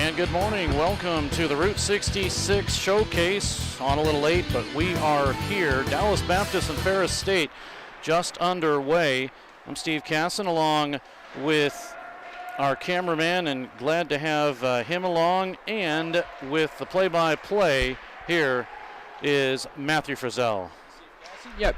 And good morning. Welcome to the Route 66 Showcase. On a little late, but we are here. Dallas Baptist and Ferris State just underway. I'm Steve Casson along with our cameraman, and glad to have him along. And with the play-by-play, here is Matthew Frizzell. Yep.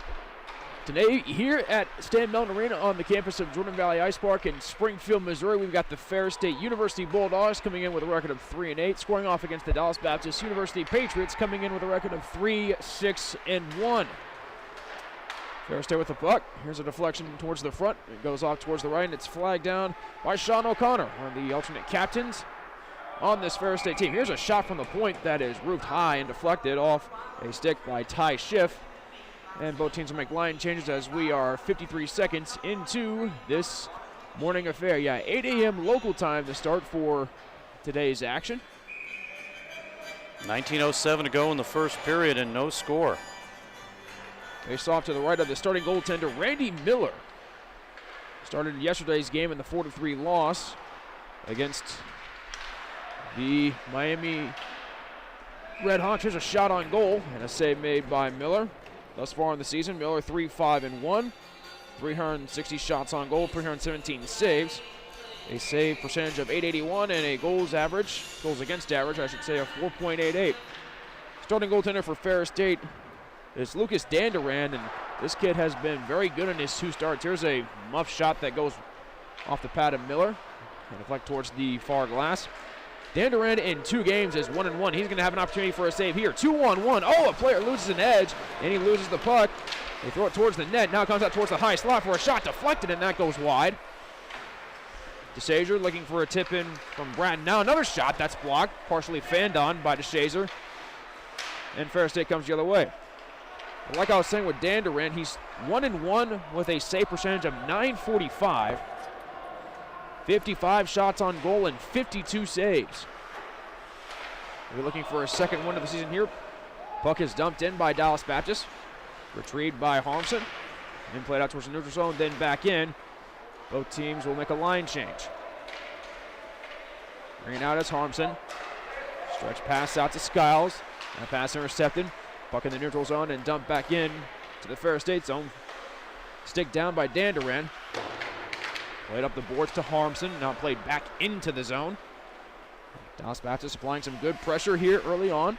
Today, here at Stan Melton Arena on the campus of Jordan Valley Ice Park in Springfield, Missouri, we've got the Ferris State University Bulldogs coming in with a record of 3-8, scoring off against the Dallas Baptist University Patriots, coming in with a record of 3-6-1. Ferris State with the puck. Here's a deflection towards the front. It goes off towards the right, and it's flagged down by Sean O'Connor, one of the alternate captains on this Ferris State team. Here's a shot from the point that is roofed high and deflected off a stick by Ty Schiff. And both teams will make line changes as we are 53 seconds into this morning affair. 8 a.m. local time to start for today's action. 19:07 to go in the first period and no score. Face off to the right of the starting goaltender, Randy Miller. Started yesterday's game in the 4-3 loss against the Miami Red Hawks. Here's a shot on goal and a save made by Miller. Thus far in the season, Miller 3-5-1, 360 shots on goal, 317 saves, a save percentage of .881, and a goals against average, I should say, of 4.88. Starting goaltender for Ferris State is Lucas Danduran, and this kid has been very good in his two starts. Here's a muff shot that goes off the pad of Miller and deflect towards the far glass. Danduran in 2 games is 1-1. He's going to have an opportunity for a save here. 2-on-1. Oh, a player loses an edge, and he loses the puck. They throw it towards the net. Now it comes out towards the high slot for a shot deflected, and that goes wide. DeShazer looking for a tip in from Bratton. Now another shot that's blocked, partially fanned on by DeShazer. And Ferris State comes the other way. But like I was saying with Danduran, he's 1-1 with a save percentage of .945. 55 shots on goal and 52 saves. We're looking for a second win of the season here. Puck is dumped in by Dallas Baptist. Retrieved by Harmson. Then played out towards the neutral zone, then back in. Both teams will make a line change. Bringing out is Harmson. Stretch pass out to Skiles. That pass intercepted. Puck in the neutral zone and dumped back in to the Ferris State zone. Stick down by Danduran. Played up the boards to Harmson, now played back into the zone. Dallas Baptist applying some good pressure here early on.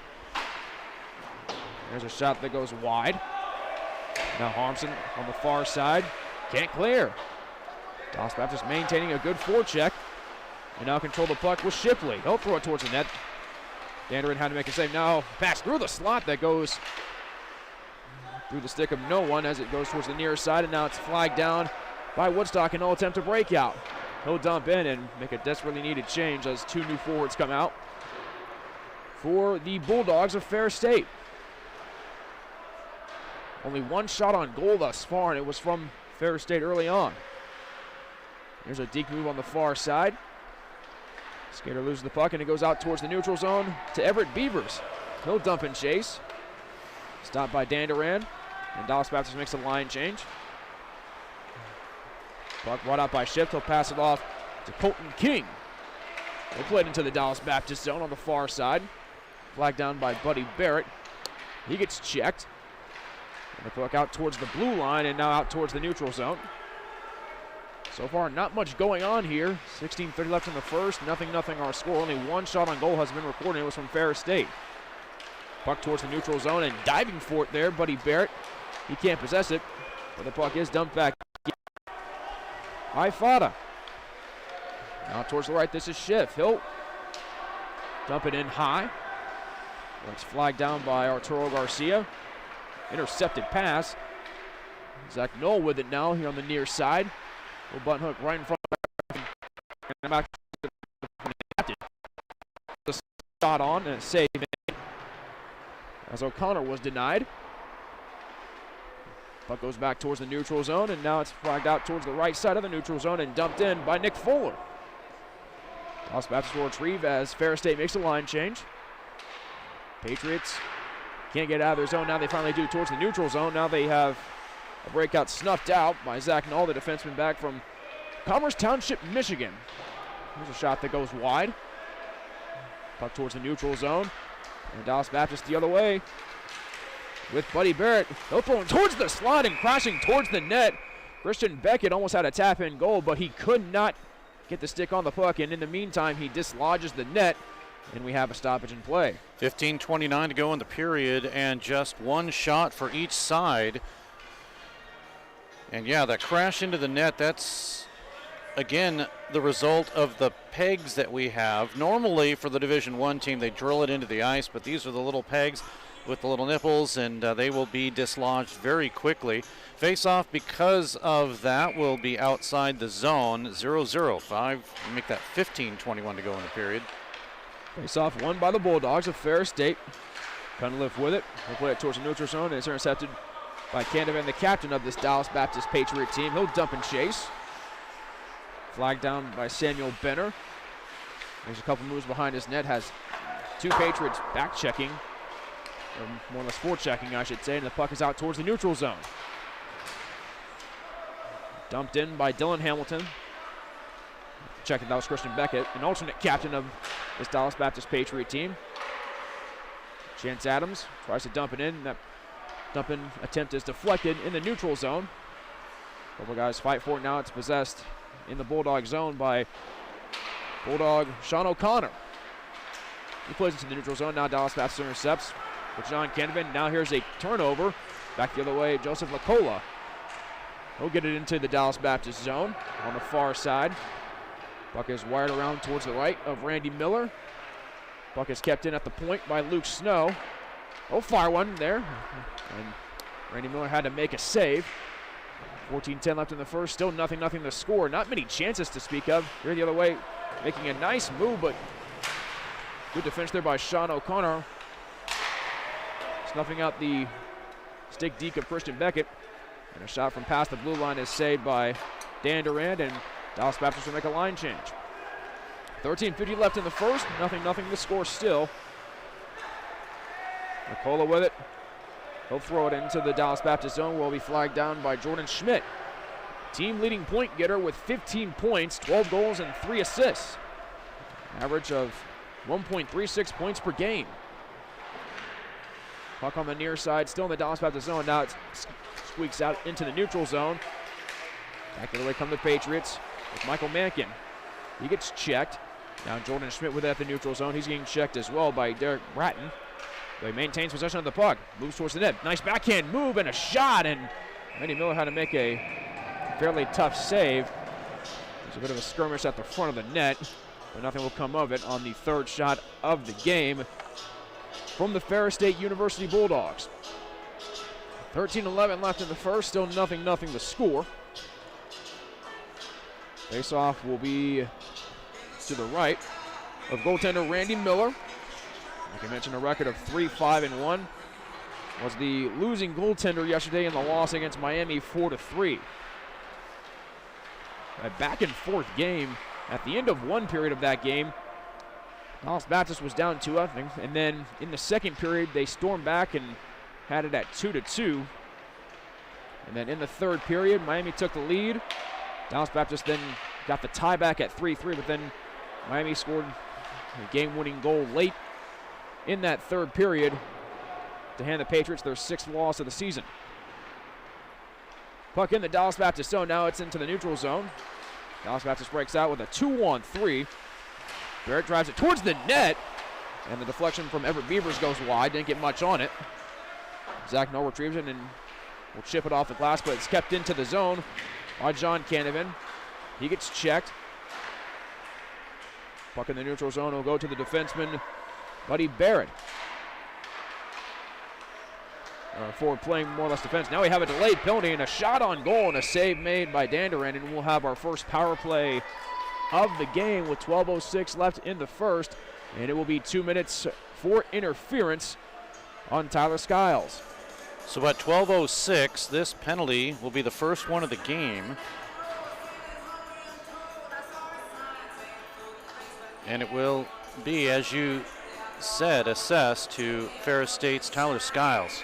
There's a shot that goes wide. Now Harmson on the far side, can't clear. Dallas Baptist maintaining a good forecheck. And now control the puck with Shipley. He'll throw it towards the net. Danduran had to make a save. Now pass through the slot that goes through the stick of no one as it goes towards the near side, and now it's flagged down by Woodstock, and no attempt to break out. He'll dump in and make a desperately needed change as 2 new forwards come out for the Bulldogs of Ferris State. Only 1 shot on goal thus far, and it was from Ferris State early on. Here's a deke move on the far side. Skater loses the puck, and it goes out towards the neutral zone to Everett Beavers. He'll dump and chase. Stopped by Danduran, and Dallas Baptist makes a line change. Puck brought out by Schiff. He'll pass it off to Colton King. They played into the Dallas Baptist zone on the far side. Flagged down by Buddy Barrett. He gets checked. And the puck out towards the blue line and now out towards the neutral zone. So far, not much going on here. 16:30 left in the first. 0-0 our score. Only 1 shot on goal has been recorded. It was from Ferris State. Puck towards the neutral zone and diving for it there, Buddy Barrett. He can't possess it, but the puck is dumped back. Ifada. Now towards the right, this is Schiff. He'll dump it in high. It's flagged down by Arturo Garcia. Intercepted pass. Zach Knoll with it now here on the near side. Little button hook right in front of the shot on and a save as O'Connor was denied. Puck goes back towards the neutral zone, and now it's flagged out towards the right side of the neutral zone and dumped in by Nick Fuller. Dallas Baptist will retrieve as Ferris State makes a line change. Patriots can't get out of their zone. Now they finally do towards the neutral zone. Now they have a breakout snuffed out by Zach Knoll, the defenseman back from Commerce Township, Michigan. Here's a shot that goes wide. Puck towards the neutral zone. And Dallas Baptist the other way with Buddy Barrett. They'll throw him towards the slot and crashing towards the net. Christian Beckett almost had a tap-in goal, but he could not get the stick on the puck. And in the meantime, he dislodges the net, and we have a stoppage in play. 15:29 to go in the period, and just one shot for each side. And yeah, that crash into the net, that's, again, the result of the pegs that we have. Normally, for the Division I team, they drill it into the ice, but these are the little pegs with the little nipples, and they will be dislodged very quickly. Face-off, because of that, will be outside the zone. 0-0. Make that 15:21 to go in the period. Face-off won by the Bulldogs of Ferris State. Cunliffe with it. He'll play it towards the neutral zone, and it's intercepted by Candivan, the captain of this Dallas Baptist Patriot team. He'll dump and chase. Flagged down by Samuel Benner. There's a couple moves behind his net. Has two Patriots back checking, or more or less forechecking, I should say, and the puck is out towards the neutral zone. Dumped in by Dylan Hamilton. Checking, that was Christian Beckett, an alternate captain of this Dallas Baptist Patriot team. Chance Adams tries to dump it in. That dump-in attempt is deflected in the neutral zone. Couple guys fight for it now. It's possessed in the Bulldog zone by Bulldog Sean O'Connor. He plays into the neutral zone. Now Dallas Baptist intercepts with John Candivan. Now here's a turnover. Back the other way, Joseph Lacola. He'll get it into the Dallas Baptist zone on the far side. Puck is wired around towards the right of Randy Miller. Puck is kept in at the point by Luke Snow. Oh, fire one there. And Randy Miller had to make a save. 14-10 left in the first. Still nothing to score. Not many chances to speak of. Here the other way, making a nice move, but good defense there by Sean O'Connor. Snuffing out the stick deke of Christian Beckett. And a shot from past the blue line is saved by Dan Durand, and Dallas Baptist will make a line change. 13:50 left in the first. Nothing to score still. Nicola with it. He'll throw it into the Dallas Baptist zone. Will be flagged down by Jordan Schmidt. Team leading point getter with 15 points, 12 goals, and 3 assists. Average of 1.36 points per game. Puck on the near side, still in the Dallas Baptist zone. Now it squeaks out into the neutral zone. Back the other way come the Patriots with Michael Mankin. He gets checked. Now Jordan Schmidt with it at the neutral zone. He's getting checked as well by Derek Bratton. But he maintains possession of the puck. Moves towards the net. Nice backhand move and a shot. And Randy Miller had to make a fairly tough save. There's a bit of a skirmish at the front of the net, but nothing will come of it on the third shot of the game from the Ferris State University Bulldogs. 13-11 left in the first. Still nothing to score. Face-off will be to the right of goaltender Randy Miller. Like I mentioned, a record of 3-5-1. Was the losing goaltender yesterday in the loss against Miami 4-3. A back and forth game. At the end of one period of that game, Dallas Baptist was down 2-0, and then in the second period they stormed back and had it at 2-2. And then in the third period, Miami took the lead. Dallas Baptist then got the tie back at 3-3, but then Miami scored a game-winning goal late in that third period to hand the Patriots their 6th loss of the season. Puck in the Dallas Baptist zone. Now it's into the neutral zone. Dallas Baptist breaks out with a 2-on-3. Barrett drives it towards the net, and the deflection from Everett Beavers goes wide. Didn't get much on it. Zach Noll retrieves it and will chip it off the glass, but it's kept into the zone by John Canavan. He gets checked. Puck in the neutral zone will go to the defenseman, Buddy Barrett. Forward playing more or less defense. Now we have a delayed penalty and a shot on goal and a save made by Danduran, and we'll have our first power play of the game with 12:06 left in the first, and it will be 2 minutes for interference on Tyler Skiles. So at 12:06, this penalty will be the first one of the game. And it will be, as you said, assessed to Ferris State's Tyler Skiles.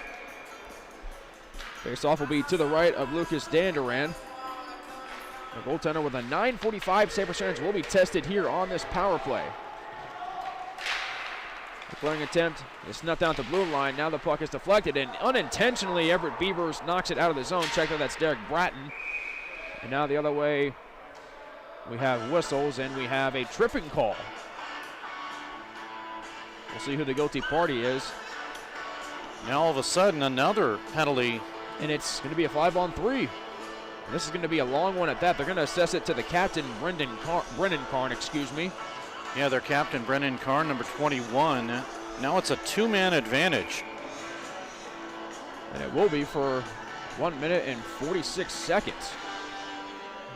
Face-off will be to the right of Lucas Danduran. The goaltender with a .945 save percentage will be tested here on this power play. The clearing attempt is snuffed down at the blue line. Now the puck is deflected, and unintentionally Everett Beavers knocks it out of the zone. Check out, that's Derek Bratton. And now the other way, we have whistles, and we have a tripping call. We'll see who the guilty party is. Now all of a sudden, another penalty. And it's going to be a 5-on-3. This is going to be a long one at that. They're going to assess it to the captain, Brennan Karn, Yeah, their captain, Brennan Karn, number 21. Now it's a two-man advantage. And it will be for 1 minute and 46 seconds.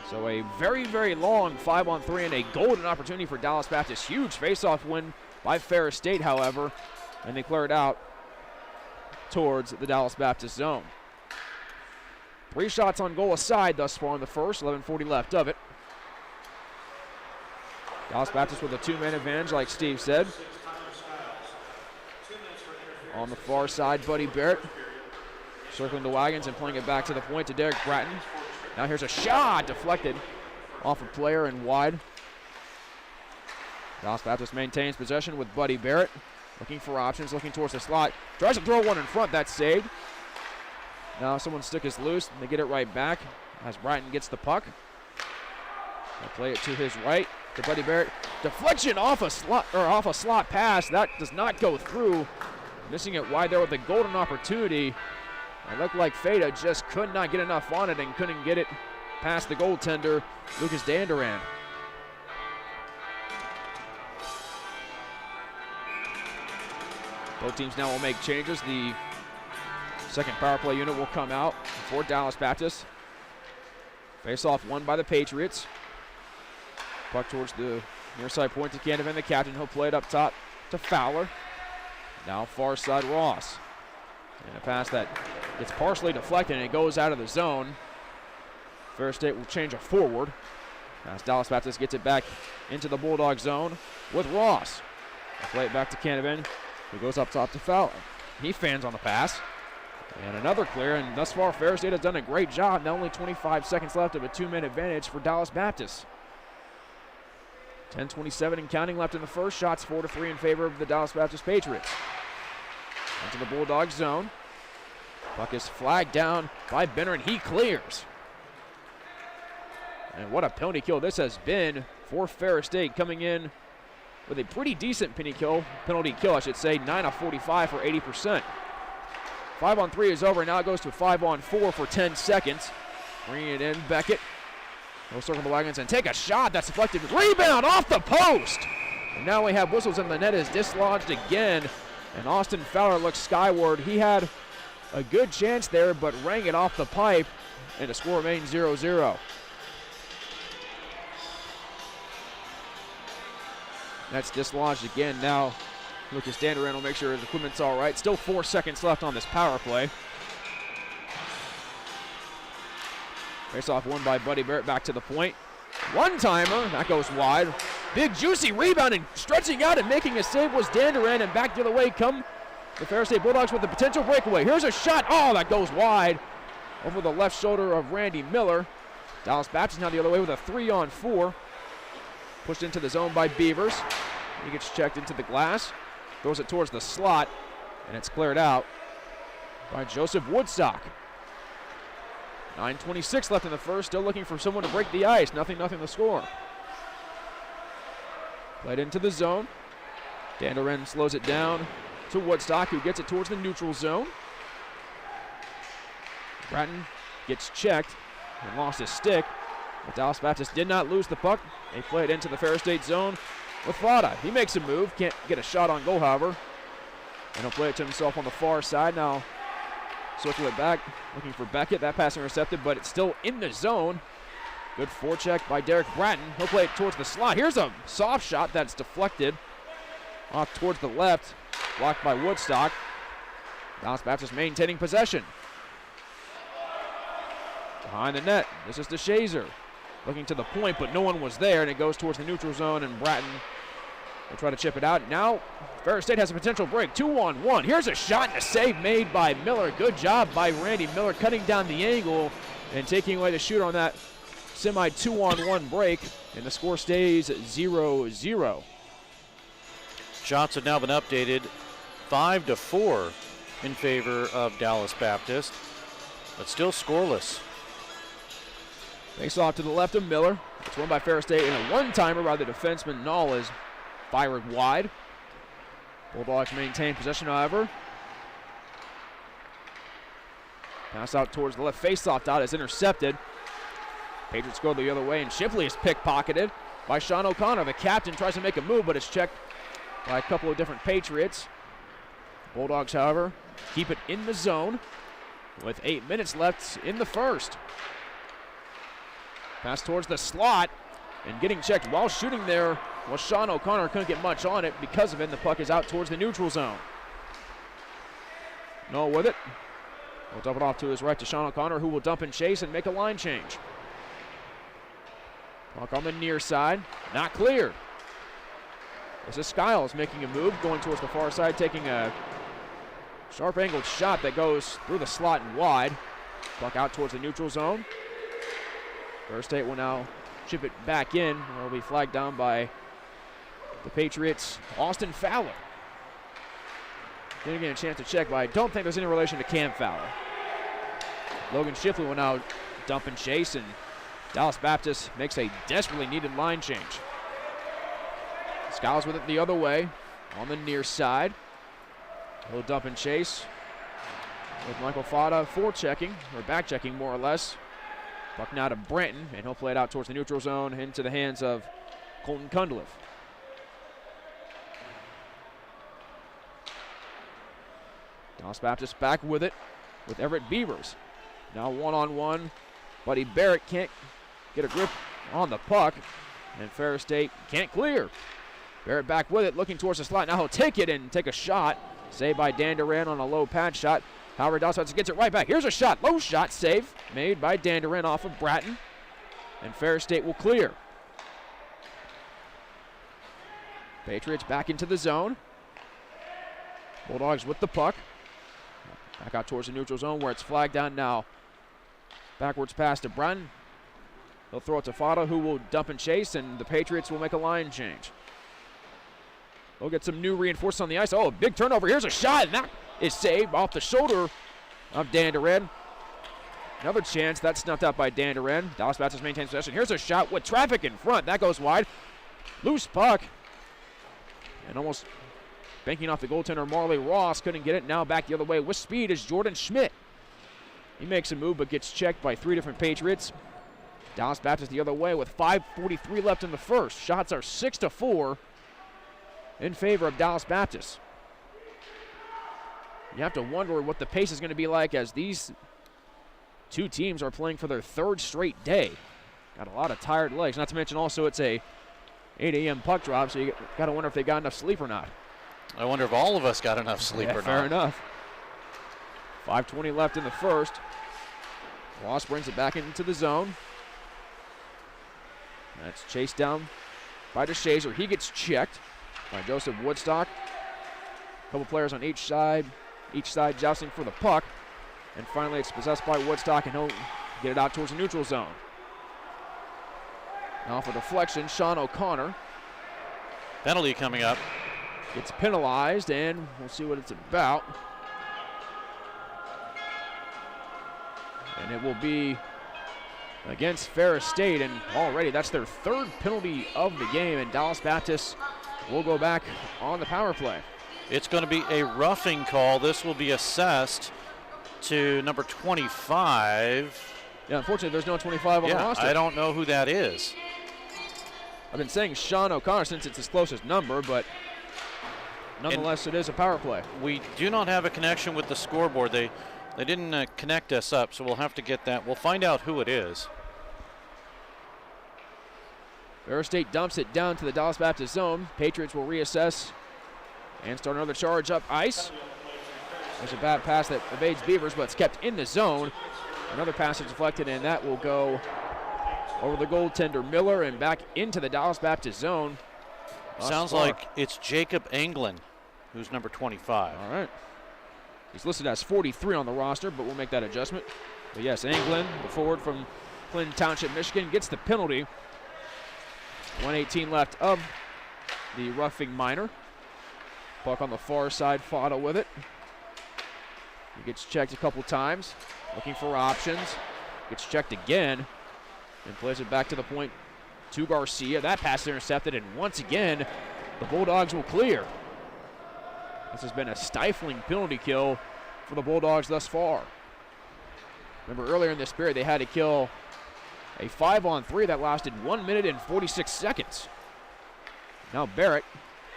So a very, very long 5-on-3 and a golden opportunity for Dallas Baptist. Huge face-off win by Ferris State, however, and they clear it out towards the Dallas Baptist zone. 3 shots on goal aside thus far in the first, 11:40 left of it. Dallas Baptist with a 2-man advantage, like Steve said. On the far side, Buddy Barrett circling the wagons and playing it back to the point to Derek Bratton. Now here's a shot deflected off a player and wide. Dallas Baptist maintains possession with Buddy Barrett. Looking for options, looking towards the slot. Tries to throw one in front, that's saved. Now someone's stick is loose, and they get it right back as Bratton gets the puck. They'll play it to his right to Buddy Barrett. Deflection off a slot pass. That does not go through. Missing it wide there with a golden opportunity. It looked like Feta just could not get enough on it and couldn't get it past the goaltender, Lucas Danduran. Both teams now will make changes. The second power play unit will come out for Dallas Baptist. Face-off won by the Patriots. Puck towards the near side point to Canavan, the captain. He'll play it up top to Fowler. Now far side Ross. And a pass that gets partially deflected and it goes out of the zone. Ferris State will change a forward as Dallas Baptist gets it back into the Bulldog zone with Ross. They'll play it back to Canavan, who goes up top to Fowler. He fans on the pass. And another clear, and thus far Ferris State has done a great job. Now only 25 seconds left of a 2-minute advantage for Dallas Baptist. 10:27 and counting left in the first. Shots 4-3 in favor of the Dallas Baptist Patriots. Into the Bulldog zone. Puck is flagged down by Benner, and he clears. And what a penalty kill this has been for Ferris State, coming in with a pretty decent penalty kill, I should say, 9 of 45 for 80%. 5-on-3 is over, now it goes to 5-on-4 for 10 seconds. Bringing it in, Beckett. He'll circle the wagons and take a shot that's deflected. Rebound off the post! And now we have whistles, and the net is dislodged again. And Austin Fowler looks skyward. He had a good chance there, but rang it off the pipe, and the score remains 0-0. That's dislodged again. Now Lucas Danduran will make sure his equipment's all right. Still 4 seconds left on this power play. Face-off won by Buddy Barrett back to the point. One-timer, that goes wide. Big juicy rebound, and stretching out and making a save was Danduran, and back the other way come the Ferris State Bulldogs with a potential breakaway. Here's a shot, oh, that goes wide over the left shoulder of Randy Miller. Dallas Baptist now the other way with a 3-on-4. Pushed into the zone by Beavers. He gets checked into the glass, throws it towards the slot, and it's cleared out by Joseph Woodstock. 9:26 left in the first, still looking for someone to break the ice. Nothing the score. Played into the zone. Danduran slows it down to Woodstock, who gets it towards the neutral zone. Bratton gets checked and lost his stick, but Dallas Baptist did not lose the puck. They play it into the Ferris State zone with Fada. He makes a move, can't get a shot on goal, however. And he'll play it to himself on the far side. Now circle it back, looking for Beckett. That pass intercepted, but it's still in the zone. Good forecheck by Derek Bratton. He'll play it towards the slot. Here's a soft shot that's deflected off towards the left, blocked by Woodstock. Dallas Baptist maintaining possession. Behind the net, this is DeShazer. Looking to the point, but no one was there, and it goes towards the neutral zone, and Bratton will try to chip it out. Now, Ferris State has a potential break. 2-on-1. Here's a shot and a save made by Miller. Good job by Randy Miller cutting down the angle and taking away the shooter on that semi 2-on-1 break, and the score stays 0-0. Shots have now been updated 5-4 in favor of Dallas Baptist, but still scoreless. Face off to the left of Miller. It's won by Ferris State, and a one-timer by the defenseman Knoll is fired wide. Bulldogs maintain possession, however. Pass out towards the left. Face-off dot is intercepted. Patriots go the other way, and Shipley is pickpocketed by Sean O'Connor. The captain tries to make a move, but it's checked by a couple of different Patriots. Bulldogs, however, keep it in the zone with 8 minutes left in the first. Pass towards the slot, and getting checked while shooting there was Sean O'Connor. Couldn't get much on it because of it, and the puck is out towards the neutral zone. Knoll with it. We'll dump it off to his right to Sean O'Connor, who will dump and chase and make a line change. Puck on the near side, not cleared. This is Skiles making a move, going towards the far side, taking a sharp angled shot that goes through the slot and wide. Puck out towards the neutral zone. Ferris State will now chip it back in, where it'll be flagged down by the Patriots' Austin Fowler. Didn't get a chance to check, but I don't think there's any relation to Cam Fowler. Logan Shipley will now dump and chase, and Dallas Baptist makes a desperately needed line change. Skiles with it the other way on the near side. He'll dump and chase with Michael Fada forechecking, or back checking more or less. Puck now to Branton, and he'll play it out towards the neutral zone into the hands of Colton Cundiff. Dallas Baptist back with it with Everett Beavers. Now one-on-one. Buddy Barrett can't get a grip on the puck, and Ferris State can't clear. Barrett back with it, looking towards the slot. Now he'll take it and take a shot. Saved by Dan Duran on a low pad shot. However, Dallas Baptist gets it right back. Here's a shot, low shot, save made by Dan Duran off of Bratton, and Ferris State will clear. Patriots back into the zone. Bulldogs with the puck. Back out towards the neutral zone where it's flagged down now. Backwards pass to Bratton. He'll throw it to Fada, who will dump and chase, and the Patriots will make a line change. We'll get some new reinforcements on the ice. Oh, a big turnover. Here's a shot, and that is saved off the shoulder of Dan Duran. Another chance. That's snuffed out by Dan Duran. Dallas Baptist maintains possession. Here's a shot with traffic in front. That goes wide. Loose puck. And almost banking off the goaltender, Marley Ross. Couldn't get it. Now back the other way with speed is Jordan Schmidt. He makes a move but gets checked by three different Patriots. Dallas Baptist the other way with 5:43 left in the first. Shots are 6-4 in favor of Dallas Baptist. You have to wonder what the pace is going to be like as these two teams are playing for their third straight day. Got a lot of tired legs, not to mention also it's a 8 a.m. puck drop, so you got to wonder if they got enough sleep or not. I wonder if all of us got enough sleep or not. Fair enough. 5:20 left in the first. Ross brings it back into the zone. That's chased down by DeShazer. He gets checked by Joseph Woodstock. A couple players on each side jousting for the puck. And finally it's possessed by Woodstock, and he'll get it out towards the neutral zone. Now for deflection, Sean O'Connor. Penalty coming up. Gets penalized, and we'll see what it's about. And it will be against Ferris State, and already that's their third penalty of the game, and Dallas Baptist will go back on the power play. It's going to be a roughing call. This will be assessed to number 25. Yeah, unfortunately, there's no 25 on the roster. I don't know who that is. I've been saying Sean O'Connor since it's his closest number, but nonetheless, it is a power play. We do not have a connection with the scoreboard. They didn't connect us up, so we'll have to get that. We'll find out who it is. Ferris State dumps it down to the Dallas Baptist zone. Patriots will reassess and start another charge up ice. There's a bad pass that evades Beavers, but it's kept in the zone. Another pass is deflected, and that will go over the goaltender Miller and back into the Dallas Baptist zone. Sounds like it's Jacob Anglin, who's number 25. All right. He's listed as 43 on the roster, but we'll make that adjustment. But yes, Anglin, the forward from Clinton Township, Michigan, gets the penalty. 1:18 left of the roughing minor. Puck on the far side, Fada with it. He gets checked a couple times, looking for options. Gets checked again and plays it back to the point to Garcia. That pass is intercepted, and once again, the Bulldogs will clear. This has been a stifling penalty kill for the Bulldogs thus far. Remember earlier in this period, they had to kill a 5-on-3 that lasted 1 minute and 46 seconds. Now Barrett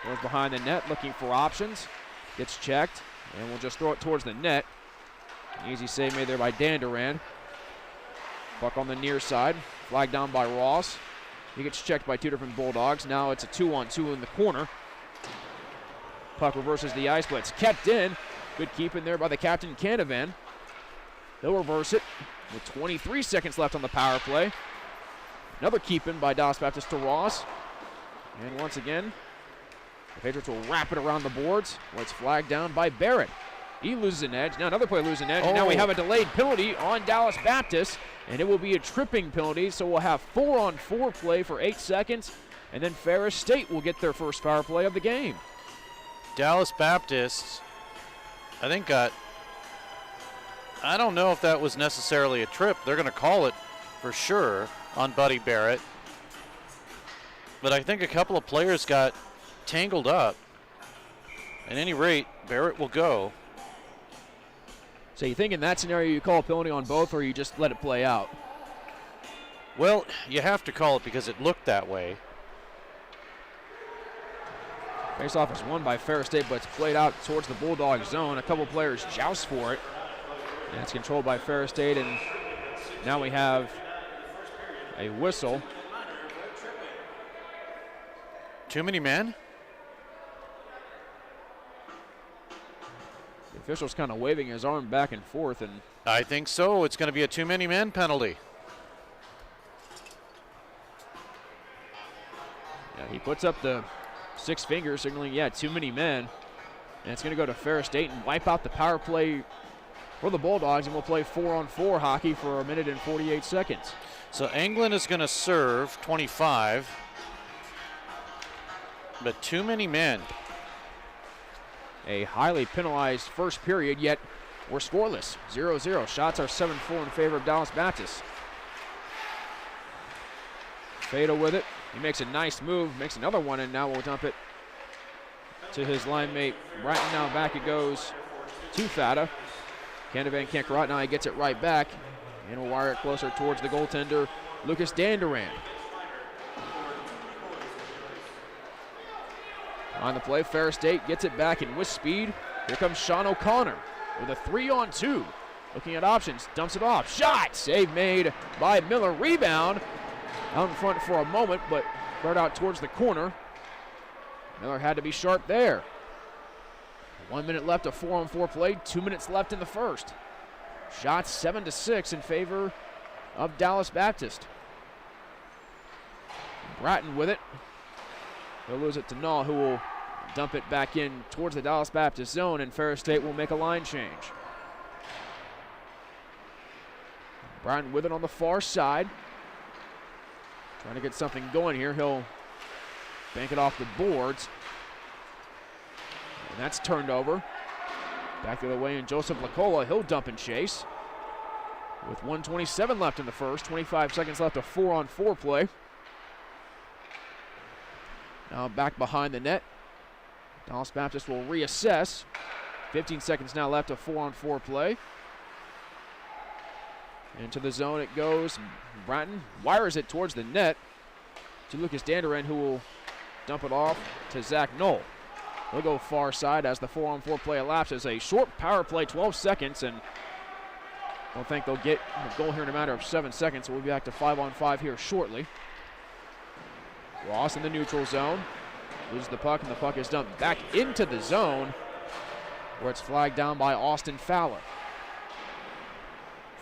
goes behind the net looking for options. Gets checked, and will just throw it towards the net. An easy save made there by Danduran. Puck on the near side, flagged down by Ross. He gets checked by two different Bulldogs. Now it's a 2-on-2 in the corner. Puck reverses the ice, but it's kept in. Good keeping there by the captain, Canavan. They'll reverse it with 23 seconds left on the power play. Another keep-in by Dallas Baptist to Ross. And once again, the Patriots will wrap it around the boards where it's flagged down by Barrett. He loses an edge. Now another player loses an edge. And now we have a delayed penalty on Dallas Baptist, and it will be a tripping penalty. So we'll have 4-on-4 play for 8 seconds, and then Ferris State will get their first power play of the game. Dallas Baptist, I think, got, I don't know if that was necessarily a trip. They're going to call it for sure on Buddy Barrett. But I think a couple of players got tangled up. At any rate, Barrett will go. So you think in that scenario you call a penalty on both, or you just let it play out? Well, you have to call it because it looked that way. Faceoff is won by Ferris State, but it's played out towards the Bulldog zone. A couple players joust for it. And it's controlled by Ferris State, and now we have a whistle. Too many men? The official's kind of waving his arm back and forth, and I think so. It's going to be a too many men penalty. yeah, he puts up the 6 fingers, signaling, too many men. And it's going to go to Ferris State and wipe out the power play for the Bulldogs, and we'll play 4-on-4 hockey for 1 minute and 48 seconds. So England is going to serve 25, but too many men. A highly penalized first period, yet we're scoreless. 0-0. Shots are 7-4 in favor of Dallas Baptist. Fado with it. He makes a nice move, makes another one, and now we'll dump it to his line mate. Right now back it goes to Fada. Canavan can't go out. Now he gets it right back, and will wire it closer towards the goaltender, Lucas Danduran. On the play, Ferris State gets it back, and with speed, here comes Sean O'Connor with a 3-on-2. Looking at options, dumps it off. Shot! Save made by Miller. Rebound out in front for a moment, but brought out towards the corner. Miller had to be sharp there. 1 minute left of 4-on-4 play, 2 minutes left in the first. Shots 7-6 in favor of Dallas Baptist. Bratton with it. He'll lose it to Null, who will dump it back in towards the Dallas Baptist zone, and Ferris State will make a line change. Bratton with it on the far side. Trying to get something going here. He'll bank it off the boards. And that's turned over. Back the other way, and Joseph Lacola, he'll dump and chase. With 1:27 left in the first, 25 seconds left of 4-on-4 play. Now back behind the net. Dallas Baptist will reassess. 15 seconds now left of 4-on-4 play. Into the zone it goes. Bratton wires it towards the net to Lucas Danduran, who will dump it off to Zach Knoll. He'll go far side as the 4-on-4 play elapses. A short power play, 12 seconds, and I don't think they'll get a goal here in a matter of 7 seconds. So we'll be back to 5-on-5 here shortly. Ross in the neutral zone. Loses the puck, and the puck is dumped back into the zone, where it's flagged down by Austin Fowler.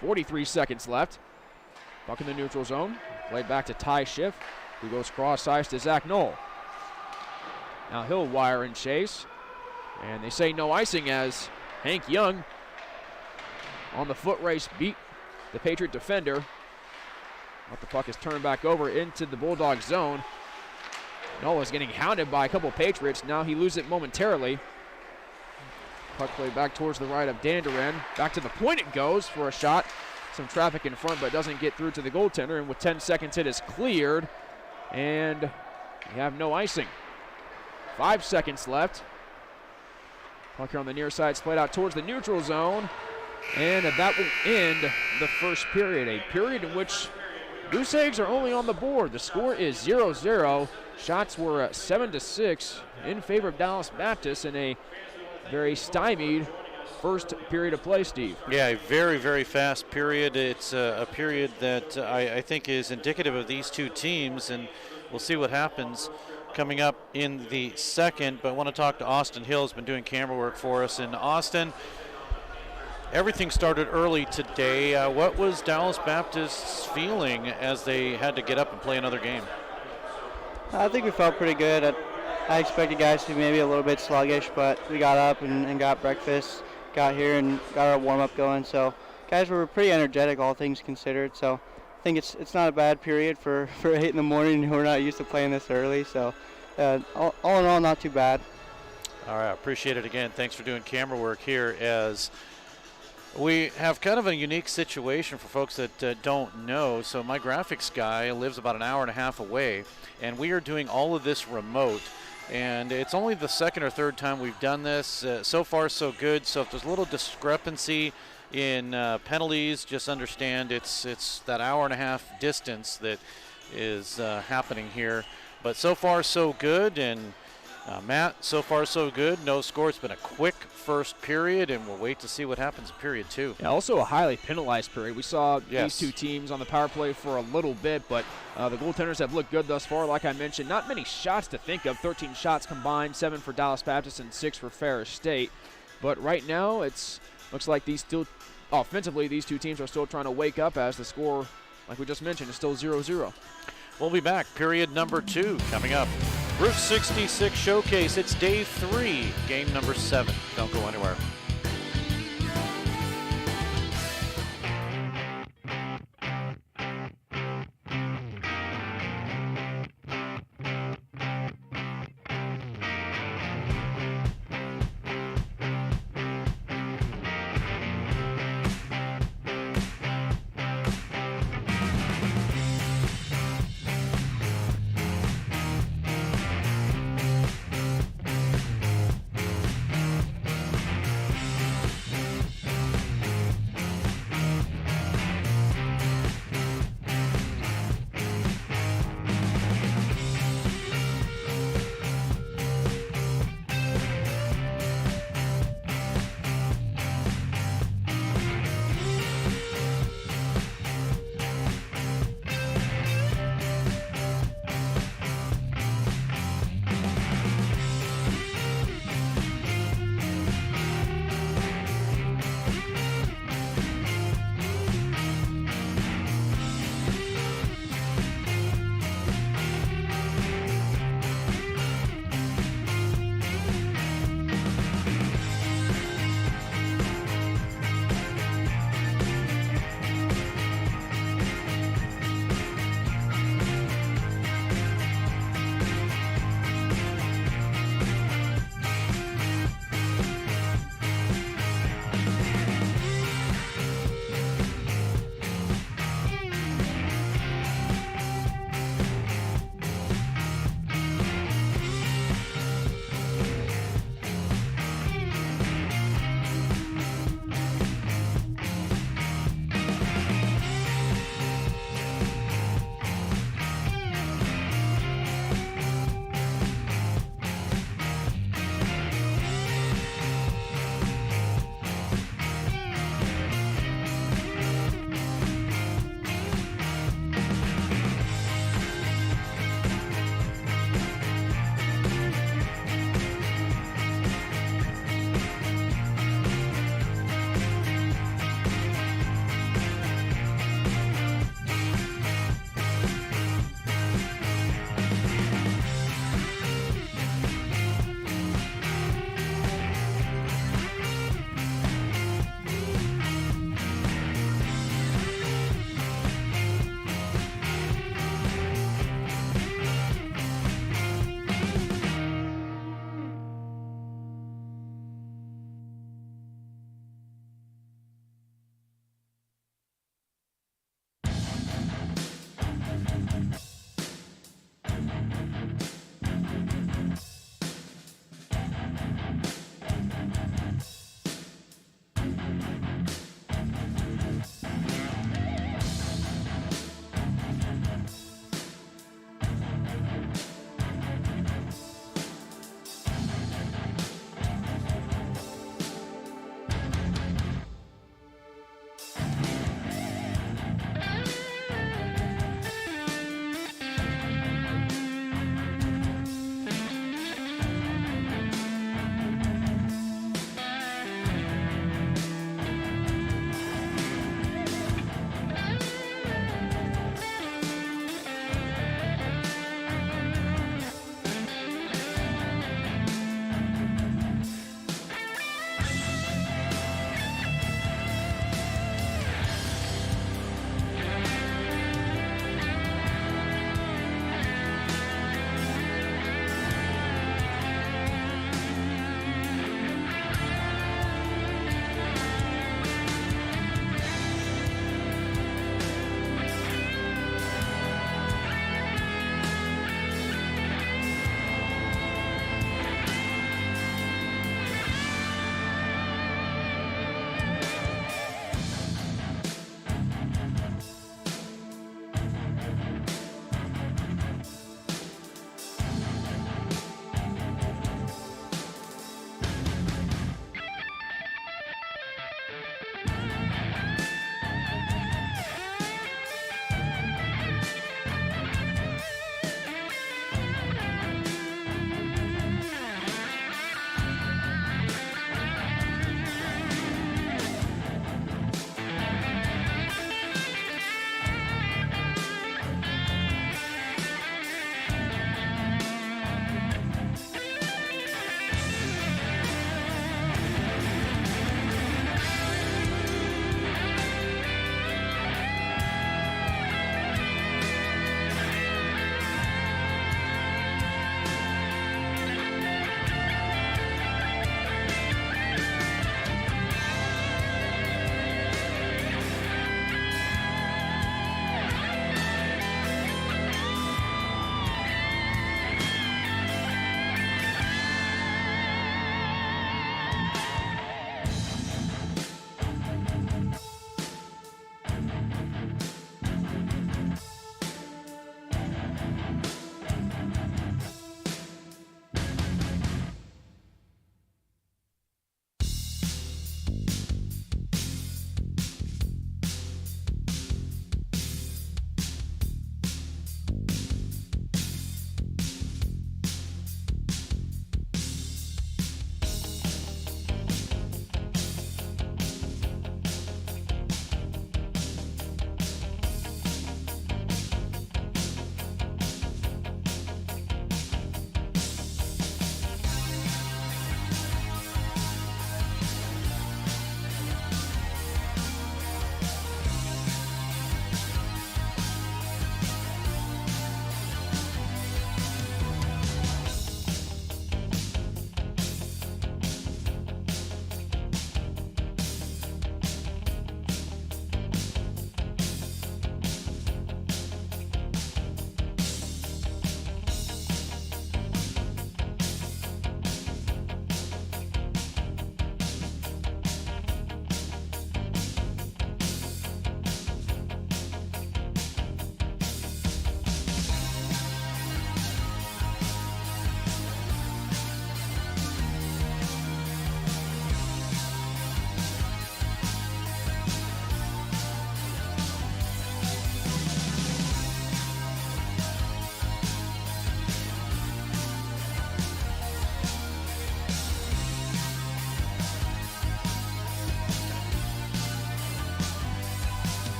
43 seconds left. Puck in the neutral zone. Played back to Ty Schiff, who goes cross-ice to Zach Knoll. Now he'll wire and chase. And they say no icing as Hank Young on the foot race beat the Patriot defender. But the puck is turned back over into the Bulldog zone. Nola's getting hounded by a couple Patriots. Now he loses it momentarily. Puck play back towards the right of Danderen. Back to the point it goes for a shot. Some traffic in front, but doesn't get through to the goaltender. And with 10 seconds, it is cleared. And we have no icing. 5 seconds left. Puck here on the near side, splayed out towards the neutral zone. And that will end the first period. A period in which Goose Eggs are only on the board. The score is 0-0. Shots were 7-6 in favor of Dallas Baptist in a very stymied first period of play, Steve. Yeah, a very, very fast period. It's a period that I think is indicative of these two teams, and we'll see what happens coming up in the second. But I want to talk to Austin Hill, who's been doing camera work for us. And Austin, everything started early today. What was Dallas Baptist's feeling as they had to get up and play another game? I think we felt pretty good. I expected guys to be maybe a little bit sluggish, but we got up and got breakfast, got here and got our warm-up going. So guys were pretty energetic, all things considered. So I think it's not a bad period for 8 in the morning. We're not used to playing this early. So all in all, not too bad. All right, appreciate it again. Thanks for doing camera work here, as we have kind of a unique situation for folks that don't know. So my graphics guy lives about an hour and a half away, and we are doing all of this remote. And it's only the second or third time we've done this. So far, so good. So if there's a little discrepancy in penalties, just understand it's that hour and a half distance that is happening here. But so far, so good. And Matt, so far, so good. No score. It's been a quick first period, and we'll wait to see what happens in period two. Yeah, also a highly penalized period. We saw Yes. these two teams on the power play for a little bit, but the goaltenders have looked good thus far. Like I mentioned, not many shots to think of. 13 shots combined, 7 for Dallas Baptist and 6 for Ferris State. But right now, looks like offensively, these two teams are still trying to wake up, as the score, like we just mentioned, is still 0-0. We'll be back. Period number 2 coming up. Route 66 Showcase. It's day 3, game number 7. Don't go anywhere.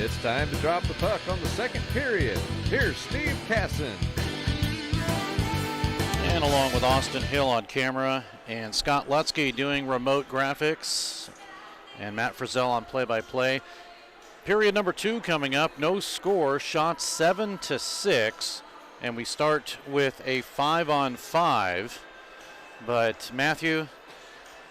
It's time to drop the puck on the second period. Here's Steve Casson. And along with Austin Hill on camera and Scott Lutzke doing remote graphics and Matt Frizzell on play-by-play. Period number 2 coming up. No score. Shots 7-6. And we start with a 5-on-5. But Matthew,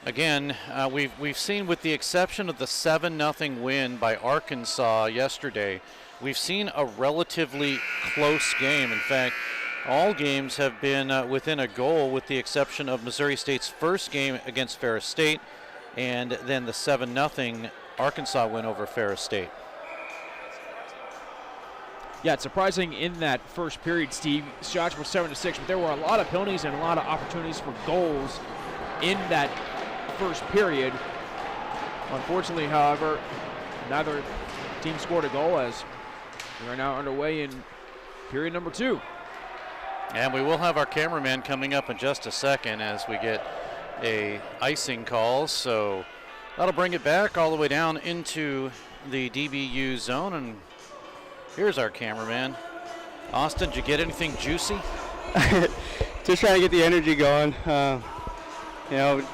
again, we've seen, with the exception of the 7-0 win by Arkansas yesterday, we've seen a relatively close game. In fact, all games have been within a goal, with the exception of Missouri State's first game against Ferris State, and then the 7-0 Arkansas win over Ferris State. Yeah, it's surprising in that first period, Steve. Shots were 7-6, but there were a lot of penalties and a lot of opportunities for goals in that first period. Unfortunately, however, neither team scored a goal, as we are now underway in period number 2. And we will have our cameraman coming up in just a second as we get a icing call. So that'll bring it back all the way down into the DBU zone. And here's our cameraman. Austin, did you get anything juicy? Just trying to get the energy going.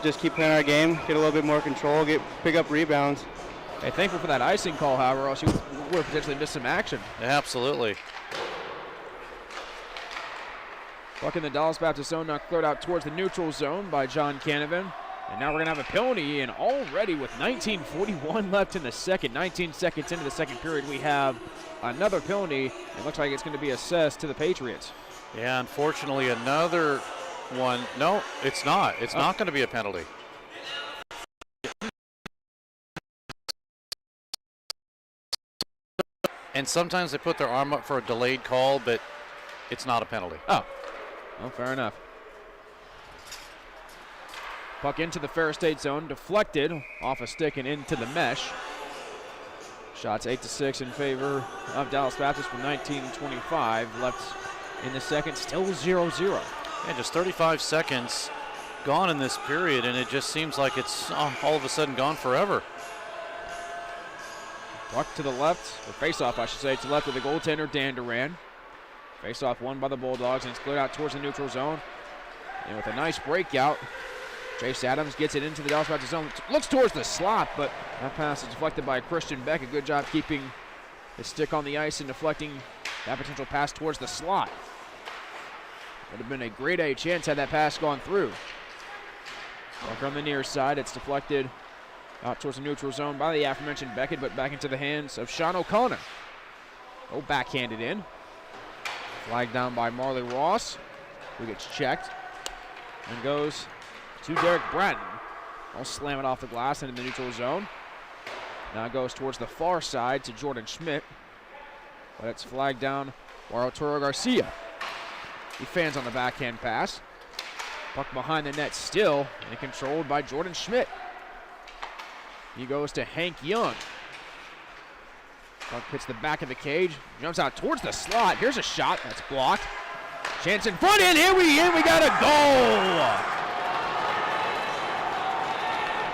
Just keep playing our game, get a little bit more control, pick up rebounds. Hey, thankful for that icing call, however, or else you would have potentially missed some action. Absolutely. Puck in the Dallas Baptist zone, now cleared out towards the neutral zone by John Canavan. And now we're going to have a penalty, and already with 19:41 left in the second, 19 seconds into the second period, we have another penalty. It looks like it's going to be assessed to the Patriots. Yeah, unfortunately, another one. No, it's not. It's not going to be a penalty. And sometimes they put their arm up for a delayed call, but it's not a penalty. Oh, well, fair enough. Puck into the Ferris State zone, deflected off a stick and into the mesh. Shots 8-6 in favor of Dallas Baptist with 19:25 left in the second, still 0-0. And just 35 seconds gone in this period, and it just seems like it's all of a sudden gone forever. Puck to the left, or face-off, I should say, to the left of the goaltender, Dan Duran. Face-off won by the Bulldogs, and it's cleared out towards the neutral zone. And with a nice breakout, Chase Adams gets it into the Dallas Baptist zone. Looks towards the slot, but that pass is deflected by Christian Beck. A good job keeping his stick on the ice and deflecting that potential pass towards the slot. Would have been a grade A chance had that pass gone through. Puck on the near side, it's deflected out towards the neutral zone by the aforementioned Beckett, but back into the hands of Sean O'Connor. Oh, backhanded in. Flagged down by Marley Ross, who gets checked and goes to Derek Bratton. I'll slam it off the glass into the neutral zone. Now it goes towards the far side to Jordan Schmidt, but it's flagged down by Arturo Garcia. He fans on the backhand pass. Puck behind the net still, and controlled by Jordan Schmidt. He goes to Hank Young. Puck hits the back of the cage, jumps out towards the slot. Here's a shot that's blocked. Chance in front, and here we got a goal!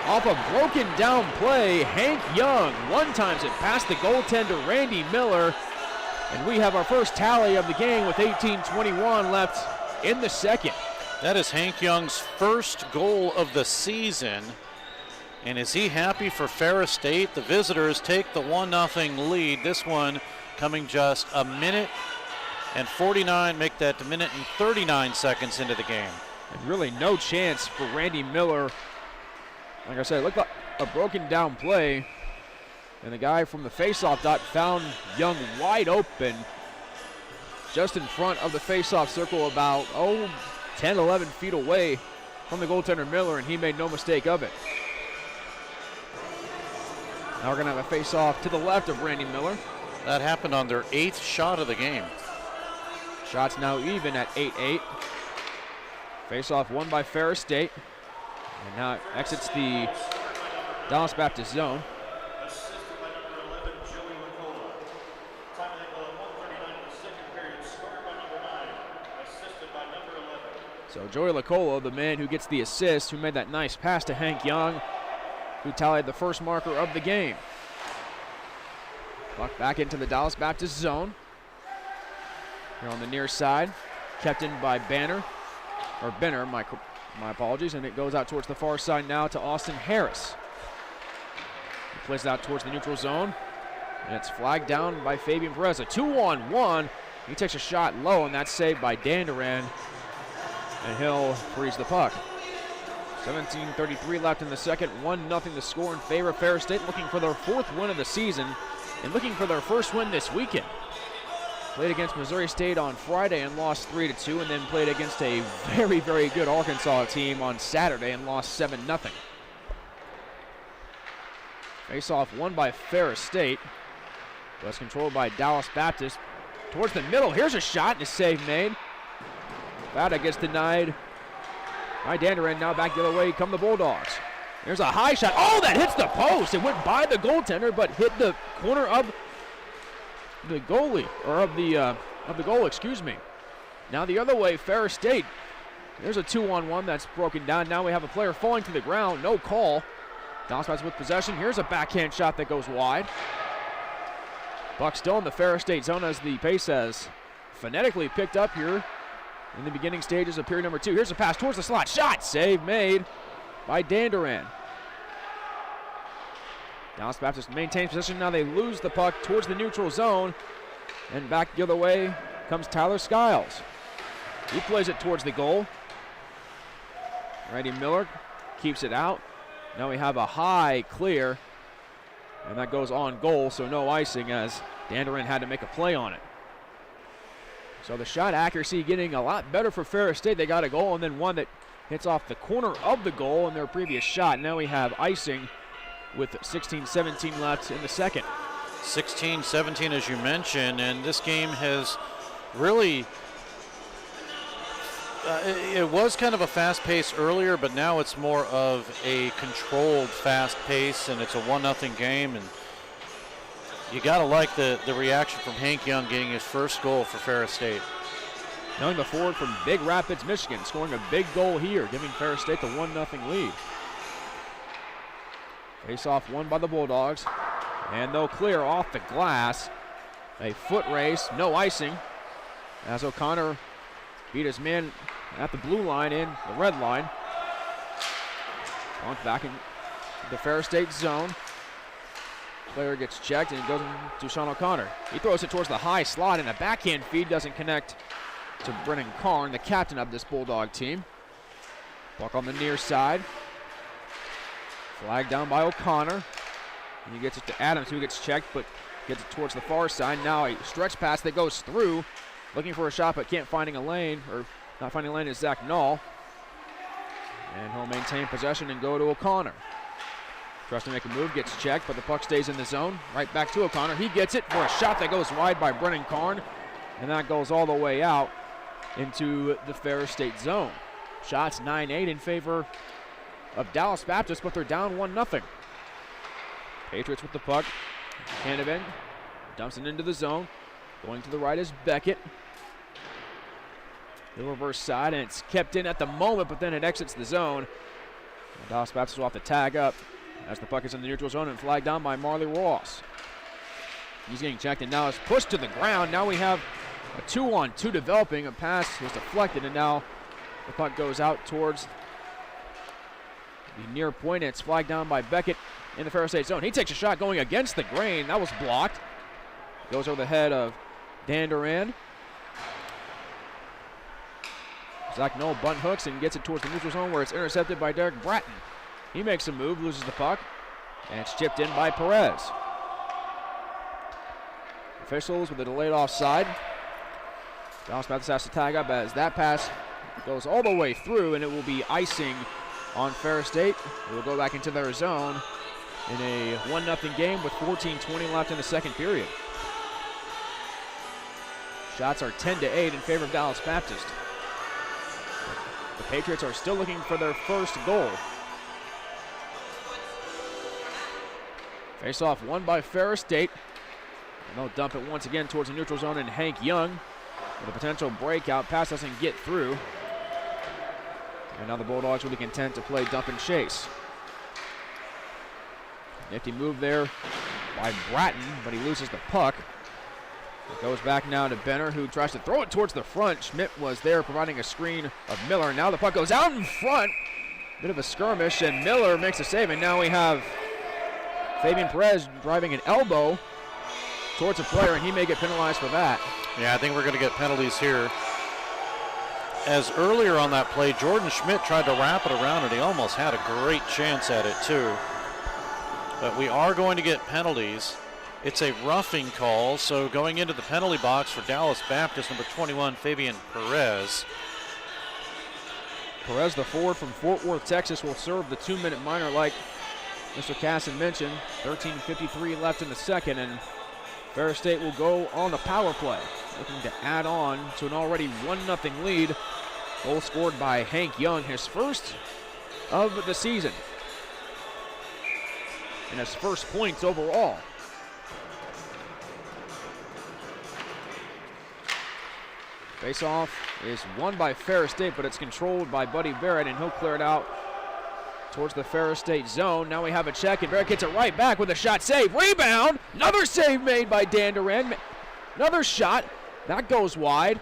Off a broken down play, Hank Young one-times it past the goaltender Randy Miller, and we have our first tally of the game with 18:21 left in the second. That is Hank Young's first goal of the season. And is he happy for Ferris State? The visitors take the 1-0 lead. This one coming just a minute and 49, make that a minute and 39 seconds into the game. And really no chance for Randy Miller. Like I said, it looked like a broken down play. And the guy from the faceoff dot found Young wide open just in front of the faceoff circle about 10, 11 feet away from the goaltender Miller, and he made no mistake of it. Now we're going to have a face-off to the left of Randy Miller. That happened on their 8th shot of the game. Shots now even at 8-8. Face-off won by Ferris State. And now it exits the Dallas Baptist zone. So Joey Lacola, the man who gets the assist, who made that nice pass to Hank Young, who tallied the first marker of the game. Puck back into the Dallas Baptist zone. Here on the near side, kept in by Benner, my apologies, and it goes out towards the far side now to Austin Harris. He plays it out towards the neutral zone, and it's flagged down by Fabian Perez. A 2-on-1. He takes a shot low, and that's saved by Dan Duran, and he'll freeze the puck. 17:33 left in the second, 1-0 the score in favor of Ferris State, looking for their 4th win of the season and looking for their first win this weekend. Played against Missouri State on Friday and lost 3-2, and then played against a very, very good Arkansas team on Saturday and lost 7-0. Face-off won by Ferris State, was controlled by Dallas Baptist. Towards the middle, here's a shot and a save made. That gets denied by Danderin. Now back the other way come the Bulldogs. There's a high shot. Oh, that hits the post. It went by the goaltender, but hit the corner of the goalie, or of the goal, excuse me. Now the other way, Ferris State. There's a 2-on-1 that's broken down. Now we have a player falling to the ground. No call. Dallas Baptist with possession. Here's a backhand shot that goes wide. Buck still in the Ferris State zone as the pace has phonetically picked up here in the beginning stages of period number 2. Here's a pass towards the slot. Shot! Save made by Danderan. Dallas Baptist maintains possession. Now they lose the puck towards the neutral zone. And back the other way comes Tyler Skiles. He plays it towards the goal. Randy Miller keeps it out. Now we have a high clear. And that goes on goal, so no icing as Danderan had to make a play on it. So the shot accuracy getting a lot better for Ferris State. They got a goal and then one that hits off the corner of the goal in their previous shot. Now we have icing with 16-17 left in the second. 16-17 as you mentioned, and this game has really, it was kind of a fast pace earlier, but now it's more of a controlled fast pace, and it's a 1-0 game, and you gotta like the reaction from Hank Young getting his first goal for Ferris State. Young, the forward from Big Rapids, Michigan, scoring a big goal here, giving Ferris State the 1-0 lead. Face-off won by the Bulldogs, and they'll clear off the glass. A foot race, no icing, as O'Connor beat his man at the blue line in the red line. On back in the Ferris State zone. Player gets checked and it goes to Sean O'Connor. He throws it towards the high slot, and a backhand feed doesn't connect to Brennan Karn, the captain of this Bulldog team. Puck on the near side. Flag down by O'Connor. And he gets it to Adams, who gets checked, but gets it towards the far side. Now a stretch pass that goes through. Looking for a shot, but can't finding a lane, or not finding a lane is Zach Knoll. And he'll maintain possession and go to O'Connor. Tries to make a move, gets checked, but the puck stays in the zone. Right back to O'Connor. He gets it for a shot that goes wide by Brennan Karn. And that goes all the way out into the Ferris State zone. Shots 9-8 in favor of Dallas Baptist, but they're down 1-0. Patriots with the puck. Canavan dumps it into the zone. Going to the right is Beckett. The reverse side, and it's kept in at the moment, but then it exits the zone. And Dallas Baptist will have to tag up as the puck is in the neutral zone and flagged down by Marley Ross. He's getting checked, and now it's pushed to the ground. Now we have a 2-on-2 developing. A pass is deflected, and now the puck goes out towards the near point. It's flagged down by Beckett in the Ferris State zone. He takes a shot going against the grain. That was blocked. Goes over the head of Dan Duran. Zach Knoll bunt hooks and gets it towards the neutral zone where it's intercepted by Derek Bratton. He makes a move, loses the puck, and it's chipped in by Perez. Officials with a delayed offside. Dallas Baptist has to tag up as that pass goes all the way through, and it will be icing on Ferris State. It will go back into their zone in a 1-0 game with 14:20 left in the second period. Shots are 10-8 in favor of Dallas Baptist. The Patriots are still looking for their first goal. Face-off won by Ferris State. And they'll dump it once again towards the neutral zone, and Hank Young with a potential breakout. Pass doesn't get through. And now the Bulldogs will be content to play dump and chase. Nifty move there by Bratton, but he loses the puck. It goes back now to Benner, who tries to throw it towards the front. Schmidt was there providing a screen of Miller. Now the puck goes out in front. Bit of a skirmish, and Miller makes a save. And now we have Fabian Perez driving an elbow towards a player, and he may get penalized for that. Yeah, I think we're going to get penalties here. As earlier on that play, Jordan Schmidt tried to wrap it around, and he almost had a great chance at it too. But we are going to get penalties. It's a roughing call, so going into the penalty box for Dallas Baptist, number 21, Fabian Perez. Perez, the forward from Fort Worth, Texas, will serve the 2-minute minor like Mr. Casson mentioned. 13:53 left in the second, and Ferris State will go on the power play, looking to add on to an already 1-0 lead. Goal scored by Hank Young, his first of the season, and his first points overall. Face-off is won by Ferris State, but it's controlled by Buddy Barrett, and he'll clear it out towards the Ferris State zone. Now we have a check, and Barrett gets it right back with a shot save. Rebound! Another save made by Dan Duran. Another shot. That goes wide.